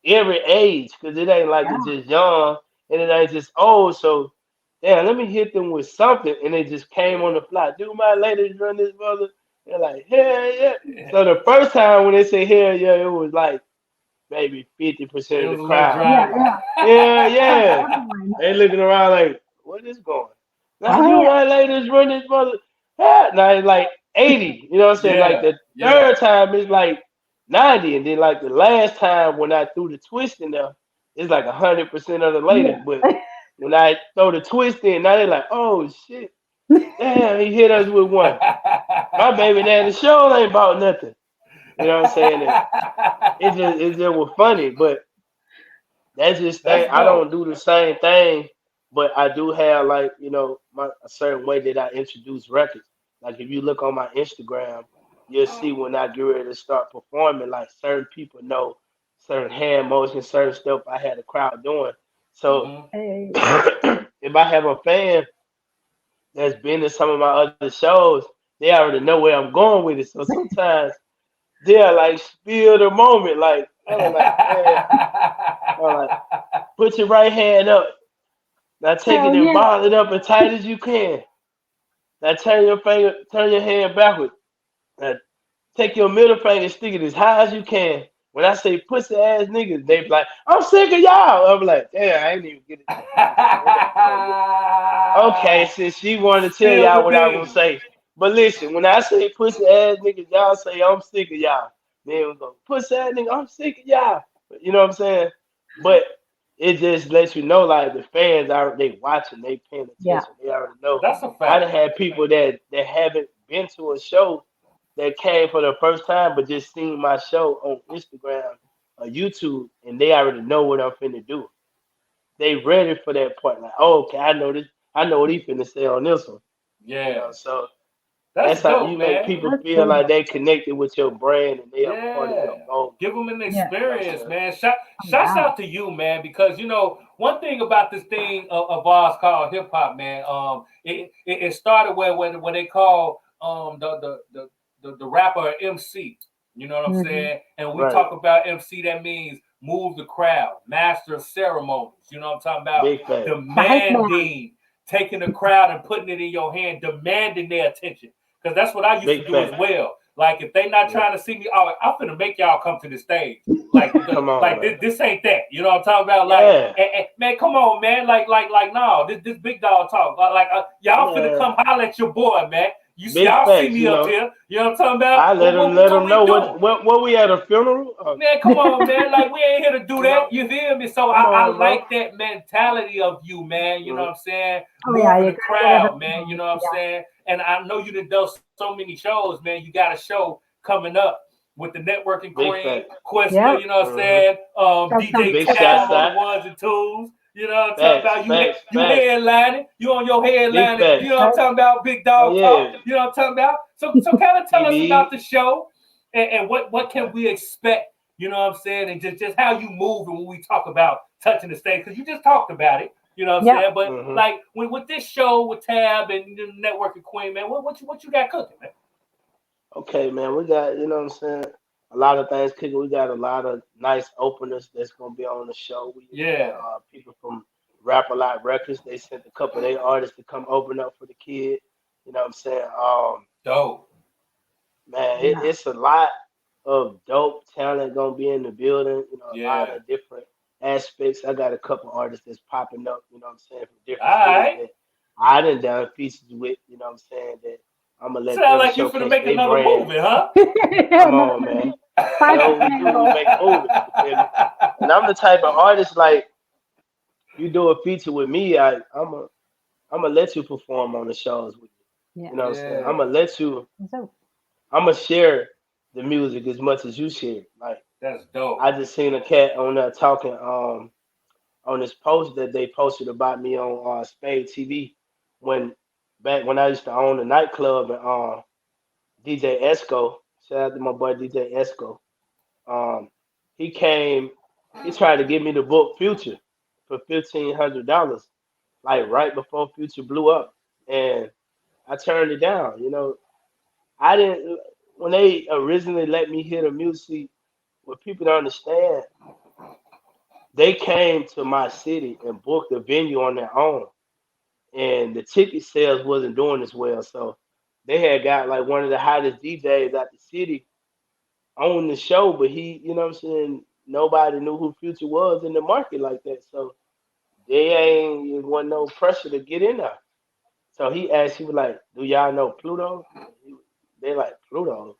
every age? Because it ain't like it's Yeah. just young and it ain't just old. So damn, let me hit them with something. And it just came on the fly. Do my ladies run this brother? They're like, hell yeah. So the first time when they say hell yeah, it was like maybe 50% It of the was a little crowd. Yeah, dry. yeah. Yeah, Yeah, yeah. everyone. They looking around like, what is going? Now Oh you yeah. right ladies run this mother. Yeah. Now it's like 80. You know what I'm saying? Like Yeah, the yeah. third time it's like 90. And then like the last time when I threw the twist in there, it's like 100% of the ladies. But Yeah. when I throw the twist in, now they're like, oh shit. Damn, he hit us with one. My baby daddy show ain't about nothing. You know what I'm saying? And it just was funny, but that's just That's thing. I don't dope. do the same thing, but I do have like a certain way that I introduce records. Like if you look on my Instagram, you'll see when I get ready to start performing, like certain people know certain hand motions, certain stuff I had the crowd doing. So Hmm. Hey. if I have a fan that's been to some of my other shows, they already know where I'm going with it. So sometimes they'll like spill the moment, like I was like, man, I'm like, put your right hand up. Now take Hell it and yeah. ball it up as tight as you can. Now turn your hand backward. Now take your middle finger and stick it as high as you can. When I say pussy ass niggas, they be like, I'm sick of y'all. I'm like, damn, I ain't even get it. Okay, since she wanted to tell Spill the y'all what I was gonna beans. say. But listen, when I say pussy ass niggas, y'all say I'm sick of y'all. Then we go, pussy ass nigga, I'm sick of y'all. You know what I'm saying? But it just lets you know like the fans are they watching, they paying Yeah. attention. They already know. That's a I done fact. had people that haven't been to a show that came for the first time but just seen my show on Instagram or YouTube and they already know what I'm finna do. They ready for that point. Like, oh, okay, I know this. I know what he finna say on this one. Yeah. So That's that's how dope, you make man. people That's feel good. like they connected with your brand and they are part of your Yeah. moment. Give them an Yeah. You know what I'm experience, saying? man. Oh Shouts yeah. out to you, man, because one thing about this thing of ours called hip hop, man. It started when they call the rapper MC. You know what I'm Hmm. saying? And we Right. talk about MC, that means move the crowd, master of ceremonies. You know what I'm talking about? Big fact. Hype man. Demanding, taking the crowd and putting it in your hand, demanding their attention. Because that's what I used to Big do as fact. well. Like if they not Yeah. trying to see me, oh, I'm finna make y'all come to the stage. Like Come on, like man. this ain't that. You know what I'm talking about? Like, Yeah. man, come on, man. Like, no, this big dog talk. Y'all finna Man. come holler at your boy, man. Big Y'all see facts, me you up know. here. You know what I'm talking about? I let them What we know doing? what we at a funeral? Man, come on, man. Like, we ain't here to do You that. know? You feel me? So Come I on, bro. like that mentality of you, man. You know what Mhm. I'm saying? Oh yeah. Moving You the gotta get crowd, everyone man. You going. know what I'm Yeah. saying? And I know you done so many shows, man. You got a show coming up with the networking Big queen, fact. Questa, Yep. you know what I'm Hmm. saying? That's gonna DJ be Big quick shots Tab on out. the out. ones and twos. You know what I'm talking Facts, about? facts, You facts. headlining. You on your Big headlining. You facts. know what I'm Right. talking about? Big Oh dog talk. yeah. You know what I'm talking about? So kind of tell us about PBE. the show and what can Okay. we expect? You know what I'm saying? And just how you move and when we talk about touching the stage, because you just talked about it. You know what I'm Yep. saying? But Hmm. like with this show with Tab and the networking queen, man, what you got cooking, man? Okay, man, we got, you know what I'm saying, a lot of things cooking. We got a lot of nice openers that's gonna be on the show. We even got Yeah, people from Rap a Lot Records. They sent a couple of their artists to come open up for the kid. You know what I'm saying? dope. Man, Yeah. it's a lot of dope talent gonna be in the building. You know, a lot Yeah. of different aspects. I got a couple artists that's popping up. You know what I'm saying, from All different cities right. that I done done features with. You know what I'm saying, that I'm gonna let Sound them like you finna showcase make their another brand. movie, huh? Yeah. Come Another on, man. movie. You Five know what we do? We Candles. make movies. You feel me? And I'm the type of artist like you do a feature with me, I'm gonna let you perform on the shows with me. Yeah. You know what I'm saying? I'm Yeah, gonna let you. So. I'm gonna share the music as much as you share. Like that's dope. I just seen a cat on there talking on this post that they posted about me on Spade TV when back when I used to own a nightclub and DJ Esco. Shout out to my boy DJ Esco. Um, he came, he tried to give me the book Future for $1,500, like right before Future blew up, and I turned it down. You know, I didn't when they originally let me hear the music. What people don't understand, they came to my city and booked a venue on their own, and the ticket sales wasn't doing as well. So they had got like one of the hottest DJs out the city on the show, but he, you know what I'm saying, nobody knew who Future was in the market like that. So they ain't it wasn't no pressure to get in there. So he was like, "Do y'all know Pluto?" They like Pluto.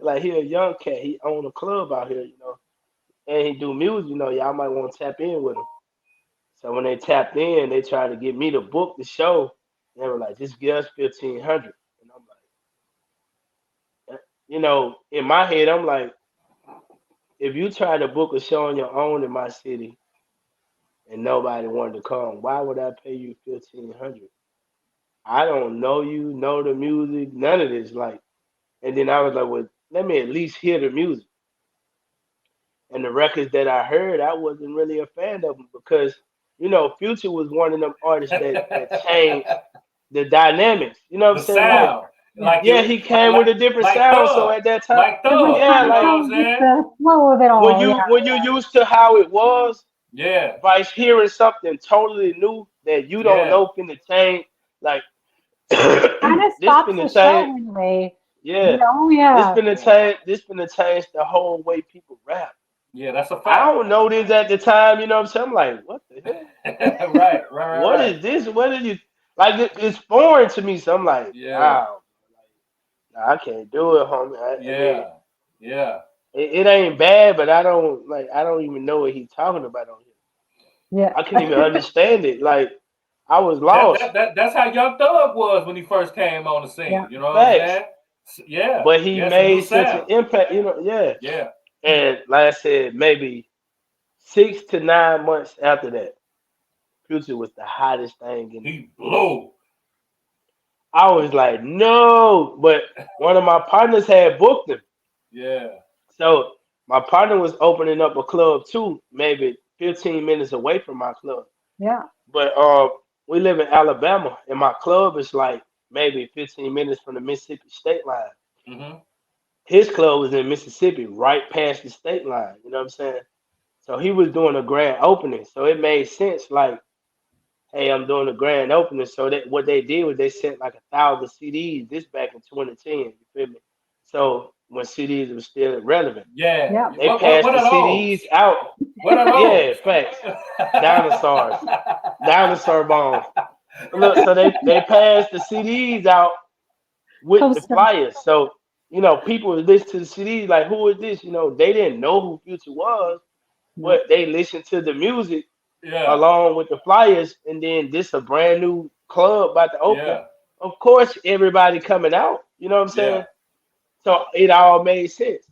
Like he a young cat. He own a club out here, and he do music. Y'all might want to tap in with him. So when they tapped in, they tried to get me to book the show. They were like, "Just give us 1,500." And I'm like, in my head, I'm like, if you try to book a show on your own in my city and nobody wanted to come, why would I pay you 1,500? I don't know you, know the music, none of this. Like, and then I was like, well, let me at least hear the music. And the records that I heard, I wasn't really a fan of them because, Future was one of them artists that changed the dynamics. You know what The I'm saying? Like, sound, like yeah, he came with a different sound. So Thug, at that time, like It was Thug. yeah, You know like what I'm kind of just saying? the flow of it when all. you Yeah. when you used to how it was, Yeah, vice hearing something totally new that you don't yeah, know finna change, like Kind of this stops the finna change. show in a way. Yeah, this Yeah. finna change. This finna change the whole way people rap. yeah. That's a I fact. don't know this at the time. You know what I'm saying? I'm like, what the hell? Right, What right. is this? What are you like? It's foreign to me. So I'm like, Yeah, wow, nah, I can't do it, homie. I mean, yeah, yeah. it ain't bad, but I don't like. I don't even know what he's talking about on here. Yeah. I couldn't even understand it. Like I was That, lost. that, that that's how Young Thug was when he first came on the scene. Yeah. You know what I'm Facts. saying? Yeah, But he yeah. It's a new made such an sound. impact. Yeah. Yeah, And like I said, maybe 6 to 9 months after that, Future was the hottest thing in the. he blew. I was like, no, but one of my partners had booked him. Yeah. So my partner was opening up a club too, maybe 15 minutes away from my club. Yeah. But we live in Alabama, and my club is like maybe 15 minutes from the Mississippi state line. Hmm. His club was in Mississippi, right past the state line. You know what I'm saying? So he was doing a grand opening. So it made sense. Like, hey, I'm doing a grand opening. So that what they did was they sent like 1,000 CDs. This back in 2010. You feel me? So when CDs was still relevant, Yeah. Yeah. they What passed what the are those? CDs out. What are Yeah, those? facts. Dinosaurs, dinosaur bones. Look, so they passed the CDs out with the Poster. flyers. So people would listen to the CDs like, who is this? They didn't know who Future was, No. but they listened to the music Yeah, along with the flyers, and then this a brand new club about to open. yeah, Of course, everybody coming out. You know what I'm yeah. saying? So it all made sense.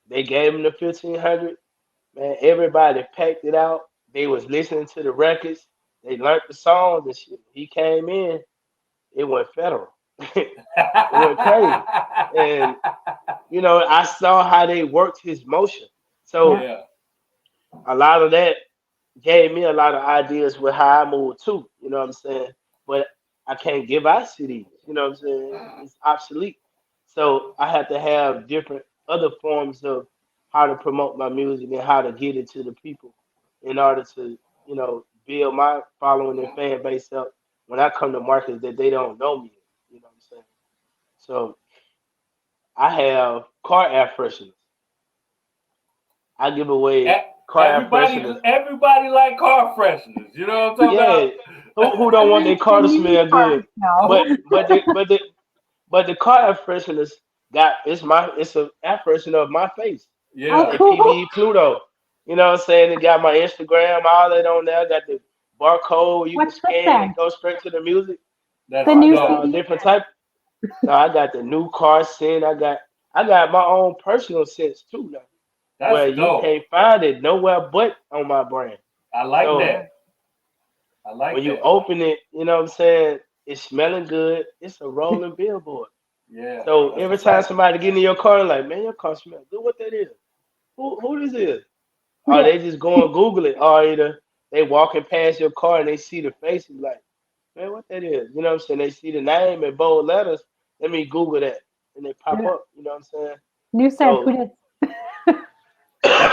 They gave him the 1,500. Man, everybody packed it out. They was listening to the records. They learned the songs and shit. He came in. It went federal. It went crazy. And I saw how they worked his motion. So Yeah. Yeah. a lot of that gave me a lot of ideas with how I move too. You know what I'm saying? But I can't give out CDs. You know what I'm saying? It's obsolete. So I have to have different other forms of how to promote my music and how to get it to the people in order to, build my following and fan base up when I come to markets that they don't know me in. You know what I'm saying? So I have car air fresheners. I give away car air Everybody, fresheners. everybody like car fresheners. You know what I'm talking Yeah, about? who don't want their car And to new smell cars good? now. But but the but the but the car air fresheners got it's a air freshener of my face. Oh, Yeah, Say cool. PBE Pluto. You know what I'm saying? It got my Instagram, all that on there. Got the barcode where you can What's the scan and scent? go straight to the music. that's The Oh, I new got dope. all CD different scent. type. No, I got the new car scent. I got my own personal scents too now, That's where you dope. can't find it nowhere but on my brand. I like So Yeah. that. I when like you that. open it, you know what I'm saying? It's smelling good. It's a rolling billboard. Yeah, So that's a every time fact. somebody get in your car, like, man, your car smells good. What that is? Who this is? Or Yeah. they just go and Google it. Or either they walking past your car and they see the face and like, man, what that is? You know what I'm saying? They see the name in bold letters. Let me Google that. And they pop Yeah. up. You know what I'm saying? New scent. Who So did?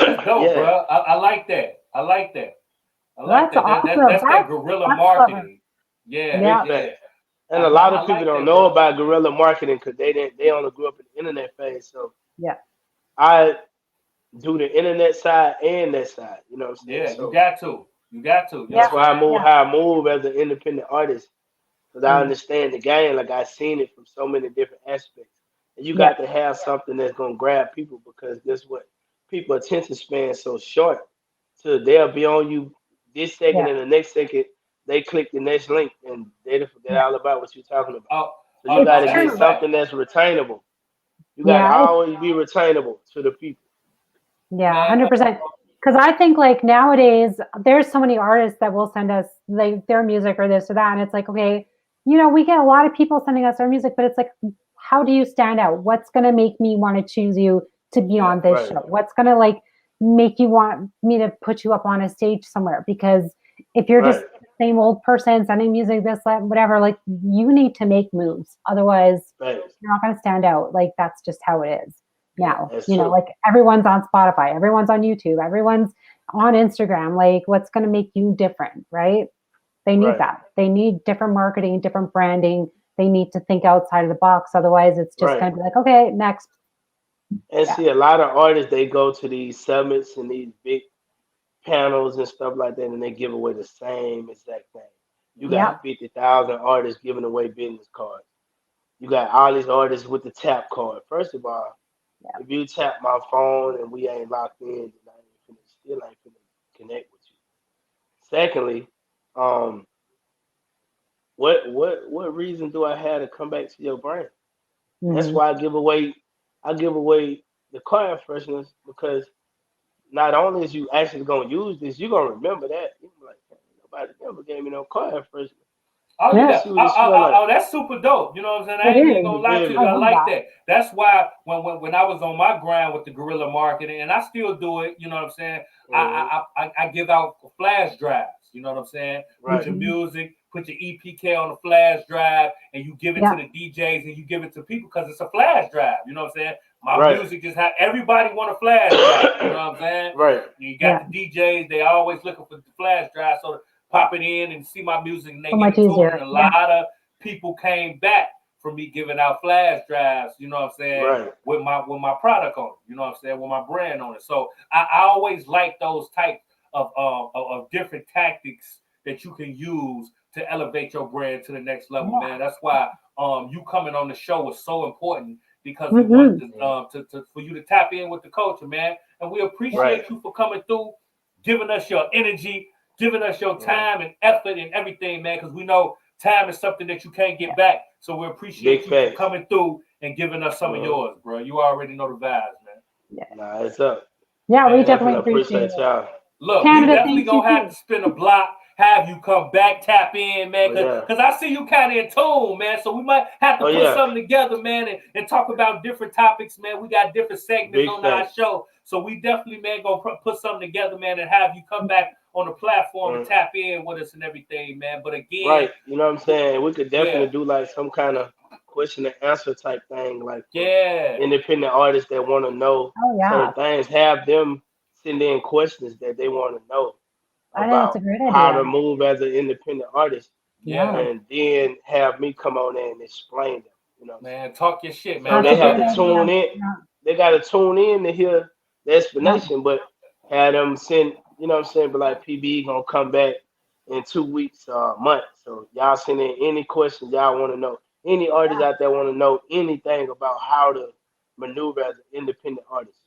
That's dope, yeah, bro. I like that. I like that. I like That's that. awesome. That's that guerrilla That's clever. marketing. Yeah, big Yeah. yeah. facts. And a lot of people don't know about guerrilla marketing because they only grew up in the internet phase. So Yeah. I do the internet side and that side. You know what I'm saying? Yeah, So you got to. You got to. You know that's Yeah. what why I I'm saying? move how I move as an independent artist because I Mm. understand the game. Like I've seen it from so many different aspects. And you Yeah. got to have something that's gonna grab people because guess what? People attention span so short. So they'll be on you this second Yeah. and the next second they click the next link and they forget Yeah. all about what you're talking about. Oh, So you oh got no, It's to that's get a true. fact. something that's retainable. You got to Yeah. always be retainable to the people. Yeah, Man, 100%. Because I think like nowadays, there's so many artists that will send us like their music or this or that. And it's like, okay, we get a lot of people sending us our music, but it's like, how do you stand out? What's going to make me want to choose you to be yeah, on this Right, show? What's going to like make you want me to put you up on a stage somewhere? Because if you're just right, the same old person sending music, this, that, whatever, like you need to make moves. Otherwise, right. you're not going to stand out. Like that's just how it is yeah. now. That's true. Like everyone's on Spotify, everyone's on YouTube, everyone's on Instagram. Like what's going to make you different, right? They need Right, that. They need different marketing, different branding. They need to think outside of the box. Otherwise, it's just right. going to be like, okay, next. And Yeah. see, a lot of artists they go to these summits and these big panels and stuff like that, and they give away the same exact thing. You Mm-hmm. got Yep. 50,000 artists giving away business cards. You got all these artists with the tap card. First of all, Yep. if you tap my phone and we ain't locked in, then I ain't finna, still ain't finna connect with you. Secondly, um, what reason do I have to come back to your brand? That's Mm-hmm. why I give away the car freshness because not only is you actually gonna use this, you're gonna remember that. You're like, "Man, nobody ever gave me no car freshness. Oh Let me Yeah, yeah. see what it smell like." That's super dope. You know what I'm saying? I it ain't even is. gonna You lie feel to I you. me? I love like that. that. That's why when I was on my grind with the guerrilla marketing, and I still do it, you know what I'm saying? Hmm. I give out flash drives. You know what I'm saying? Put Right, your Mm-hmm. music, put your EPK on a flash drive, and you give it to Yeah. the DJs and you give it to people because it's a flash drive. You know what I'm saying? My right, music just have everybody want a flash drive. You know what I'm saying? right, You got Yeah. the DJs, they always looking for the flash drive. So pop it in and see my music and they So get much in tune. And easier. a Yeah. lot of people came back from me giving out flash drives, you know what I'm saying, right, with my product on it, you know what I'm saying, with my brand on it. So I always like those types of different tactics that you can use to elevate your brand to the next level, Yeah. man. That's why you coming on the show was so important because we want Mm-hmm. to for you to tap in with the culture, man. And we right. appreciate you for coming through, giving us your energy, giving us your Mhm. time and effort and everything, man, because we know time is something that you can't get back. So we Big appreciate you for facts. coming through and giving us some of Hmm. yours, bro. You already know the vibes, man. Yeah. Nah, it's up. Yeah. We Man, definitely Definitely appreciate appreciate it. y'all. look, we Canada, definitely thank you gonna have too. to spin a block, have you come back, tap in, man, Oh yeah. cause I see you kind of in tune, man. So we might have to Oh put yeah. something together, man, and talk about different topics, man. We got different segments Big on our facts. show, so we definitely, man, gonna put something together, man, and have you come back on the platform and Mm. tap in with us and everything, man. But again, Right. You know what I'm saying? We could yeah, definitely do like some kind of question and answer type thing, like for yeah, independent artists that want to know Oh certain yeah. things. Have them send in questions that they want to know I think that's about a great how to idea. move as an independent artist, yeah, Yeah. and then have me come on in and explain them. You know what I'm saying? man. Talk your shit, man. So That's they a Now have great look, to tune idea. in. Yeah. They got to tune in to hear the Yeah. explanation, but have them send, you know what I'm saying, but like PBE gonna come back in 2 weeks, month. So y'all send in any questions y'all want to know. Any artists Yeah. out there want to know anything about how to maneuver as an independent artist.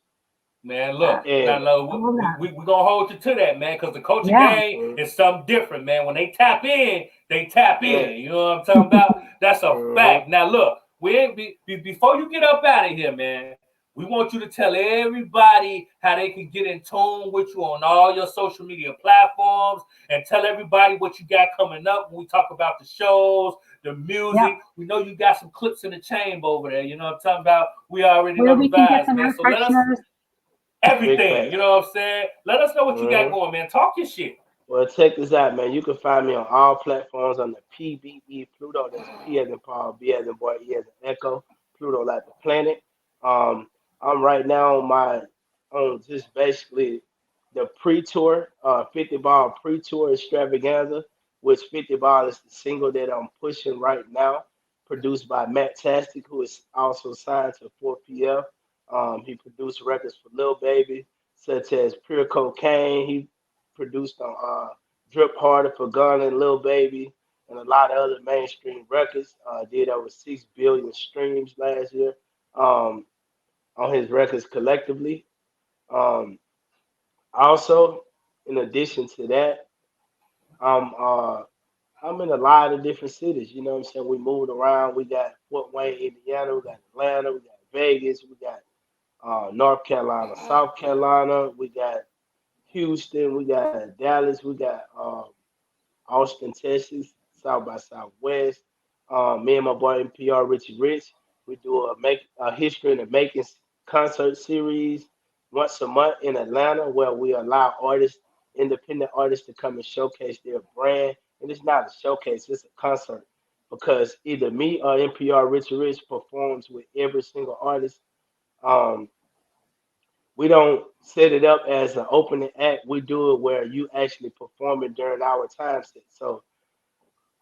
man, Yeah. look. Now, And I look, love that. we gonna hold you to that, man, because the culture Yeah. game uh, is something different, man. When they tap in, they tap yeah, in. You know what I'm talking about? That's a uh-huh, fact. Now, look, we ain't before you get up out of here, man. We want you to tell everybody how they can get in tune with you on all your social media platforms and tell everybody what you got coming up when we talk about the shows, the Yeah. music. We know you got some clips in the chamber over there. You know what I'm talking about? We already Where know the we can get vibes, some man. air So let us fresheners. big everything. facts. You know what I'm saying? Let us know what you got Uh-huh. going, man. Talk your shit. Well, check this out, man. You can find me on all platforms on the PBE Pluto. That's P as in Paul, B as in boy, E as in Echo. Pluto like the planet. Um, I'm right now on just basically the pre-tour, 50 ball pre-tour extravaganza. which 50 Ball is the single that I'm pushing right now, produced by Matt Tastic, who is also signed to 4PF. He produced records for Lil Baby, such as Pure Cocaine. He produced on Drip Harder for Gun and Lil Baby, and a lot of other mainstream records. Did over 6 billion streams last year um, on his records collectively. Um, Also, in addition to that, I'm uh, I'm in a lot of different cities. You know what I'm saying? We moved around. We got Fort Wayne, Indiana. We got Atlanta. We got Vegas. We got North Carolina, South Carolina. We got Houston. We got Dallas. We got Austin, Texas, South by Southwest. Me and my boy NPR Richie Rich, we do a history and the making concert series once a month in Atlanta, where we allow artists, independent artists, to come and showcase their brand. And it's not a showcase; it's a concert because either me or NPR Richie Rich performs with every single artist. Um, we don't set it up as an opening act. We do it where you actually perform it during our time set. So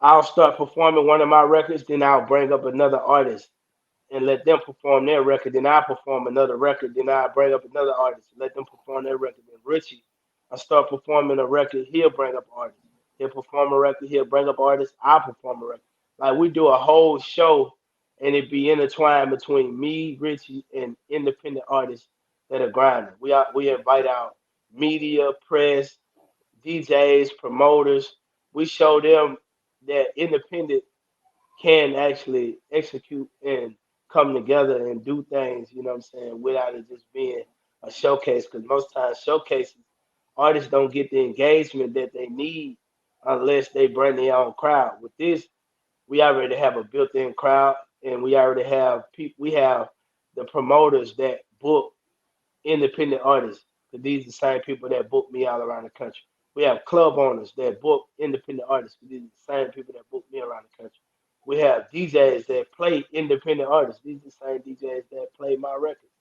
I'll start performing one of my records, then I'll bring up another artist and let them perform their record. Then I perform another record. Then I bring up another artist and let them perform their record. Then Richie, I start performing a record. He'll bring up artists. He'll perform a record. He'll bring up artists. I perform a record. Like we do a whole show, and it be intertwined between me, Richie, and independent artists that are grinding. We invite out media, press, DJs, promoters. We show them that independent can actually execute and come together and do things, you know what I'm saying, without it just being a showcase. Because most times showcases, artists don't get the engagement that they need unless they bring their own crowd. With this, we already have a built-in crowd, and we already have people. We have the promoters that book independent artists. Because these are the same people that book me all around the country. We have club owners that book independent artists. 'Cause these are the same people that book me around the country. We have DJs that play independent artists. These are the same DJs that play my records.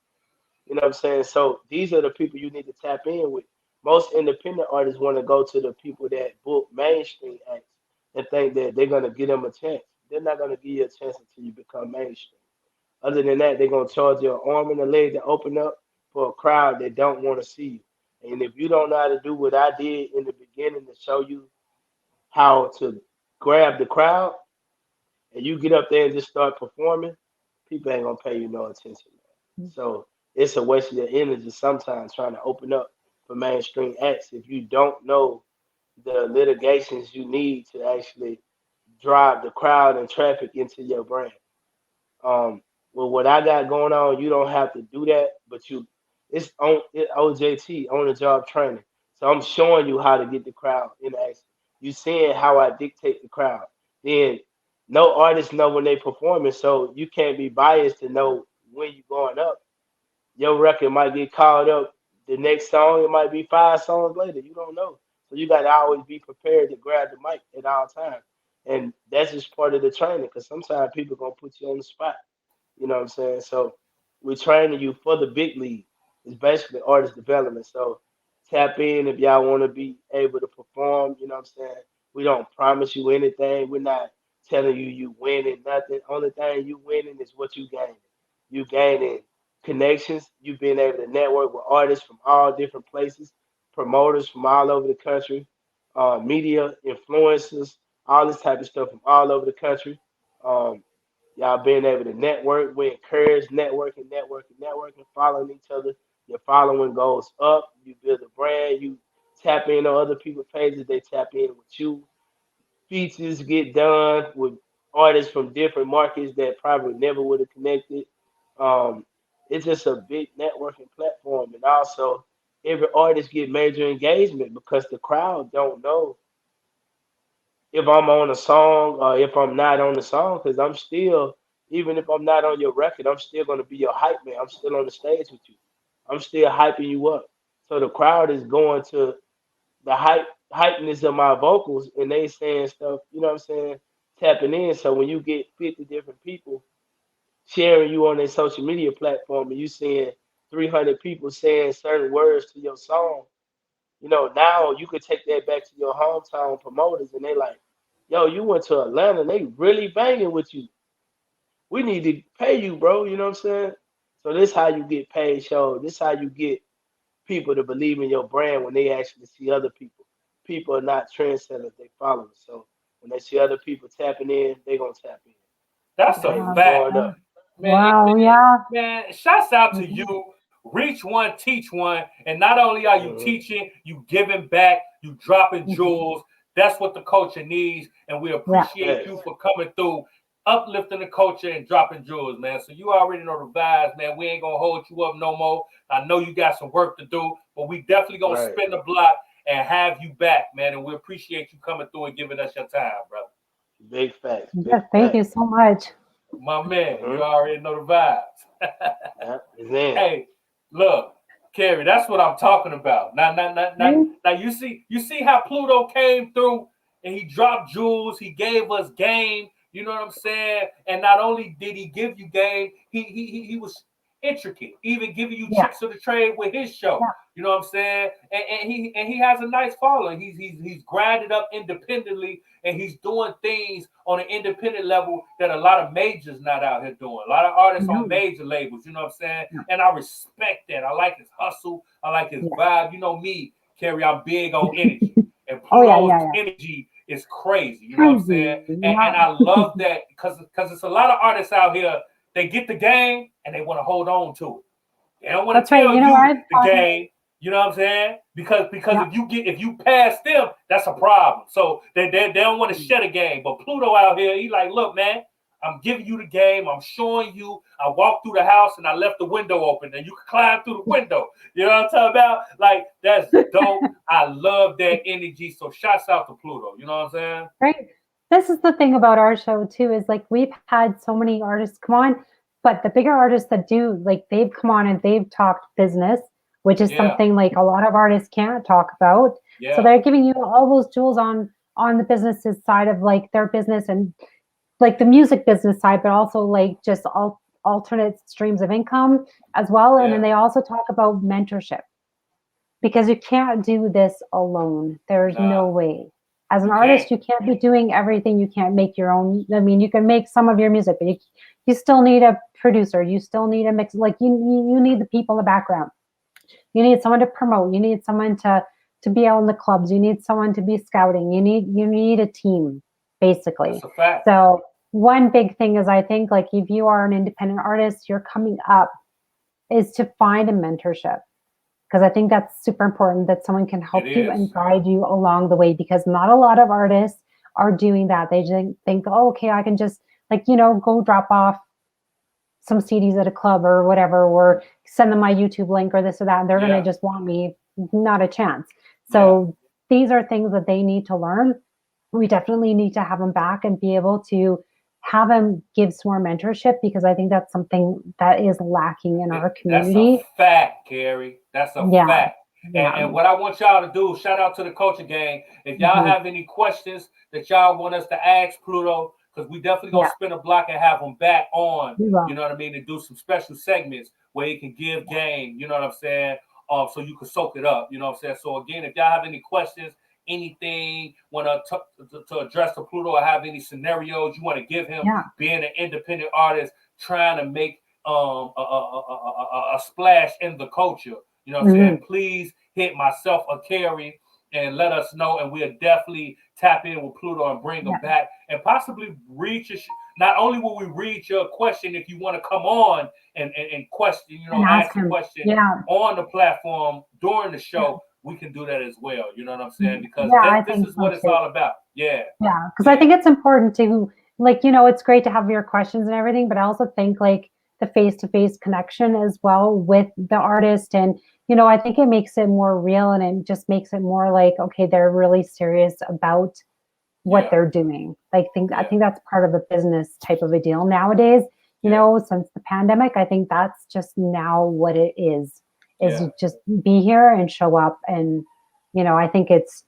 You know what I'm saying? So these are the people you need to tap in with. Most independent artists want to go to the people that book mainstream acts and think that they're gonna give them a chance. They're not gonna give you a chance until you become mainstream. Other than that, they're gonna charge you an arm and a leg to open up for a crowd that don't want to see you. And if you don't know how to do what I did in the beginning to show you how to grab the crowd, and you get up there and just start performing, people ain't gonna pay you no attention, man. So it's a waste of your energy sometimes trying to open up for mainstream acts if you don't know the litigations you need to actually drive the crowd and traffic into your brand. Um, well, what I got going on, you don't have to do that, but it's on OJT on the job training. So I'm showing you how to get the crowd in action. You seeing how I dictate the crowd. Then no artists know when they performing, so you can't be biased to know when you going up. Your record might get called up the next song. It might be 5 songs later. You don't know. So you got to always be prepared to grab the mic at all times. And that's just part of the training because sometimes people going to put you on the spot. You know what I'm saying? So we're training you for the big league. It's basically artist development. So tap in if y'all want to be able to perform. You know what I'm saying? We don't promise you anything. We're not telling you winning nothing. Only thing you winning is what you gaining. You gaining connections. You've been able to network with artists from all different places, promoters from all over the country, media influencers, all this type of stuff from all over the country. Um, Y'all being able to network. We encourage networking, networking, networking, following each other. Your following goes up. You build a brand. You tap in on other people's pages. They tap in with you. Features get done with artists from different markets that probably never would have connected. Um, it's just a big networking platform, and also every artist get major engagement because the crowd don't know if I'm on a song or if I'm not on the song, because I'm still, even if I'm not on your record, I'm still gonna be your hype man. I'm still on the stage with you. I'm still hyping you up. So the crowd is going to the hypeness of my vocals and they saying stuff, you know what I'm saying, tapping in. So when you get 50 different people sharing you on their social media platform and you seeing 300 people saying certain words to your song, now you could take that back to your hometown promoters and they like, yo, you went to Atlanta, they really banging with you. We need to pay you, bro. You know what I'm saying? So this how you get paid shows. This how you get people to believe in your brand when they actually see other people. People are not trendsetters, they follow. So when they see other people tapping in, they gonna tap in. That's a Hey, we fact. going up. Man, Wow, man, yeah. man, shouts out to Mhm. you. Reach one, teach one. And not only are you Mhm. teaching, you giving back, you dropping Mhm. jewels. That's what the culture needs. And we Yeah. appreciate Yes. you for coming through, uplifting the culture and dropping jewels, man. So you already know the vibes, man. We ain't gonna hold you up no more. I know you got some work to do, but we definitely gonna Right. spin the block and have you back, man. And we appreciate you coming through and giving us your time, brother. Big facts. Yes, Big thank you facts. so much. My man, you Mhm. already know the vibes. Yeah. It's in. Hey, look, Carrie, that's what I'm talking about. Right? Now you see how Pluto came through and he dropped jewels, he gave us game, you know what I'm saying? And not only did he give you game, he was intricate, even giving you Yeah. tricks of the trade with his show. Yeah. You know what I'm saying? And he has a nice following. He's grinded up independently and he's doing things on an independent level that a lot of majors not out here doing. A lot of artists on No. major labels, you know what I'm saying? No. And I respect that. I like his hustle. I like his Yeah. vibe. You know me, Kerry, I'm big on energy. And Oh yeah, Pluto's yeah, yeah. energy is crazy. You know what I'm saying? Crazy. Yeah. And I love that because it's a lot of artists out here, they get the game and they want to hold on to it. They don't want That's to right. tell You know, you I've the done. game. You know what I'm saying? Because Yeah. if you pass them, that's a problem. So they don't want to share the game. But Pluto out here, he like, look, man, I'm giving you the game. I'm showing you. I walked through the house and I left the window open, and you can climb through the window. You know what I'm talking about? Like that's dope. I love that energy. So shouts out to Pluto. You know what I'm saying? Right. This is the thing about our show too, is like we've had so many artists come on, but the bigger artists that do, like they've come on and they've talked business, which is Yeah, something like a lot of artists can't talk about. So yeah, they're giving you all those jewels on the businesses side of like their business and like the music business side, but also like just alternate streams of income as well. And then yeah. they also talk about mentorship because you can't do this alone. There's Nah, no way. As an you can't. artist, you can't be doing everything. You can't make your own. I mean, you can make some of your music, but you still need a producer. You still need a mix. Like you need the people in the background. You need someone to promote. You need someone to be out in the clubs. You need someone to be scouting. You need a team, basically. That's a fact. So one big thing is I think like if you are an independent artist, you're coming up is to find a mentorship because I think that's super important that someone can It help you and is. guide you along the way because not a lot of artists are doing that. They just think, oh, okay, I can just like, go drop off some CDs at a club or whatever, or send them my YouTube link or this or that. And they're going to Yeah, just want me, not a chance. yeah. So these are things that they need to learn. We definitely need to have them back and be able to have them give some more mentorship because I think that's something that is lacking in our That's a community. fact, Carrie. That's a Yeah. fact. Yeah. And what I want y'all to do, shout out to the culture gang. If y'all Mhm. have any questions that y'all want us to ask Pluto, because we definitely gonna Yeah. spin a block and have him back on, We will. you know what I mean, to do some special segments where he can give Yeah. game, you know what I'm saying? So you can soak it up, you know what I'm saying? So again, if y'all have any questions, anything want to address to Pluto or have any scenarios you want to give him, Yeah. being an independent artist, trying to make a splash in the culture. You know what I'm saying? Mhm. Please hit myself or Carrie and let us know, and we'll definitely tap in with Pluto and bring Yeah. them back and possibly reach a. Not only will we read your question if you want to come on and question, And ask ask a him. question Yeah. on the platform during the Yeah. show, we can do that as well. You know what I'm saying? Because Yeah, I this think is so what it's too. all about. Yeah, Yeah, because I yeah, think it's important to like, it's great to have your questions and everything, but I also think like the face-to-face connection as well with the artist. And, I think it makes it more real and it just makes it more like, okay, they're really serious about what yeah, they're doing. I yeah, think that's part of a business type of a deal nowadays. yeah, Since the pandemic, I think that's just now what it is yeah. to just be here and show up. And, I think it's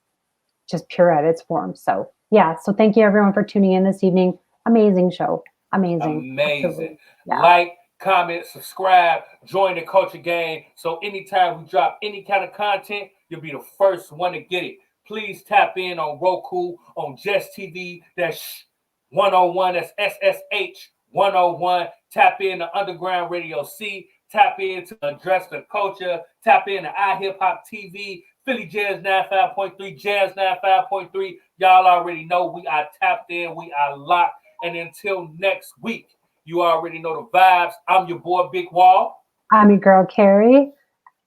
just pure at its form. So yeah, so thank you everyone for tuning in this evening. Amazing show. Amazing. Amazing. Absolutely. Yeah. Like, comment, subscribe, join the culture game. So anytime we drop any kind of content, you'll be the first one to get it. please tap in on Roku, on Just TV. That's 101. That's SSH 101. Tap in to Underground Radio C. Tap in to Address the Culture. Tap in to iHip-Hop TV. Philly Jazz 95.3. Jazz 95.3. Y'all already know we are tapped in. We are locked. And until next week, you already know the vibes. I'm your boy, Big Wall. I'm your girl, Carrie.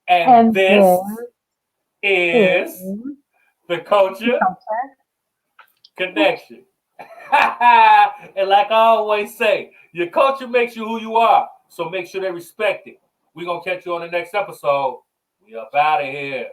And this is the Culture Connection. And like I always say, your culture makes you who you are. So make sure they respect it. We're going to catch you on the next episode. We up out of here.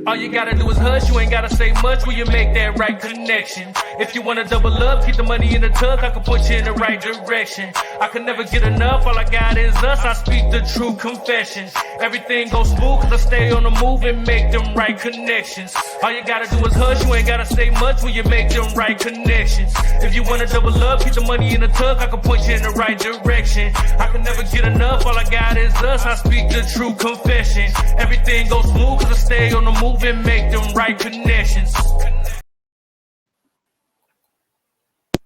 All you gotta do is hush, you ain't gotta say much when you make that right connection. If you wanna double up, keep the money in the tuck, I can put you in the right direction. I can never get enough, all I got is us, I speak the true confessions. Everything goes smooth cause I stay on the move and make them right connections. All you gotta do is hush, you ain't gotta say much when you make them right connections. If you wanna double up, keep the money in the tuck, I can put you in the right direction. I can never get enough, all I got is us, I speak the true confession. Everything goes smooth cause I stay on the move and make them right connections.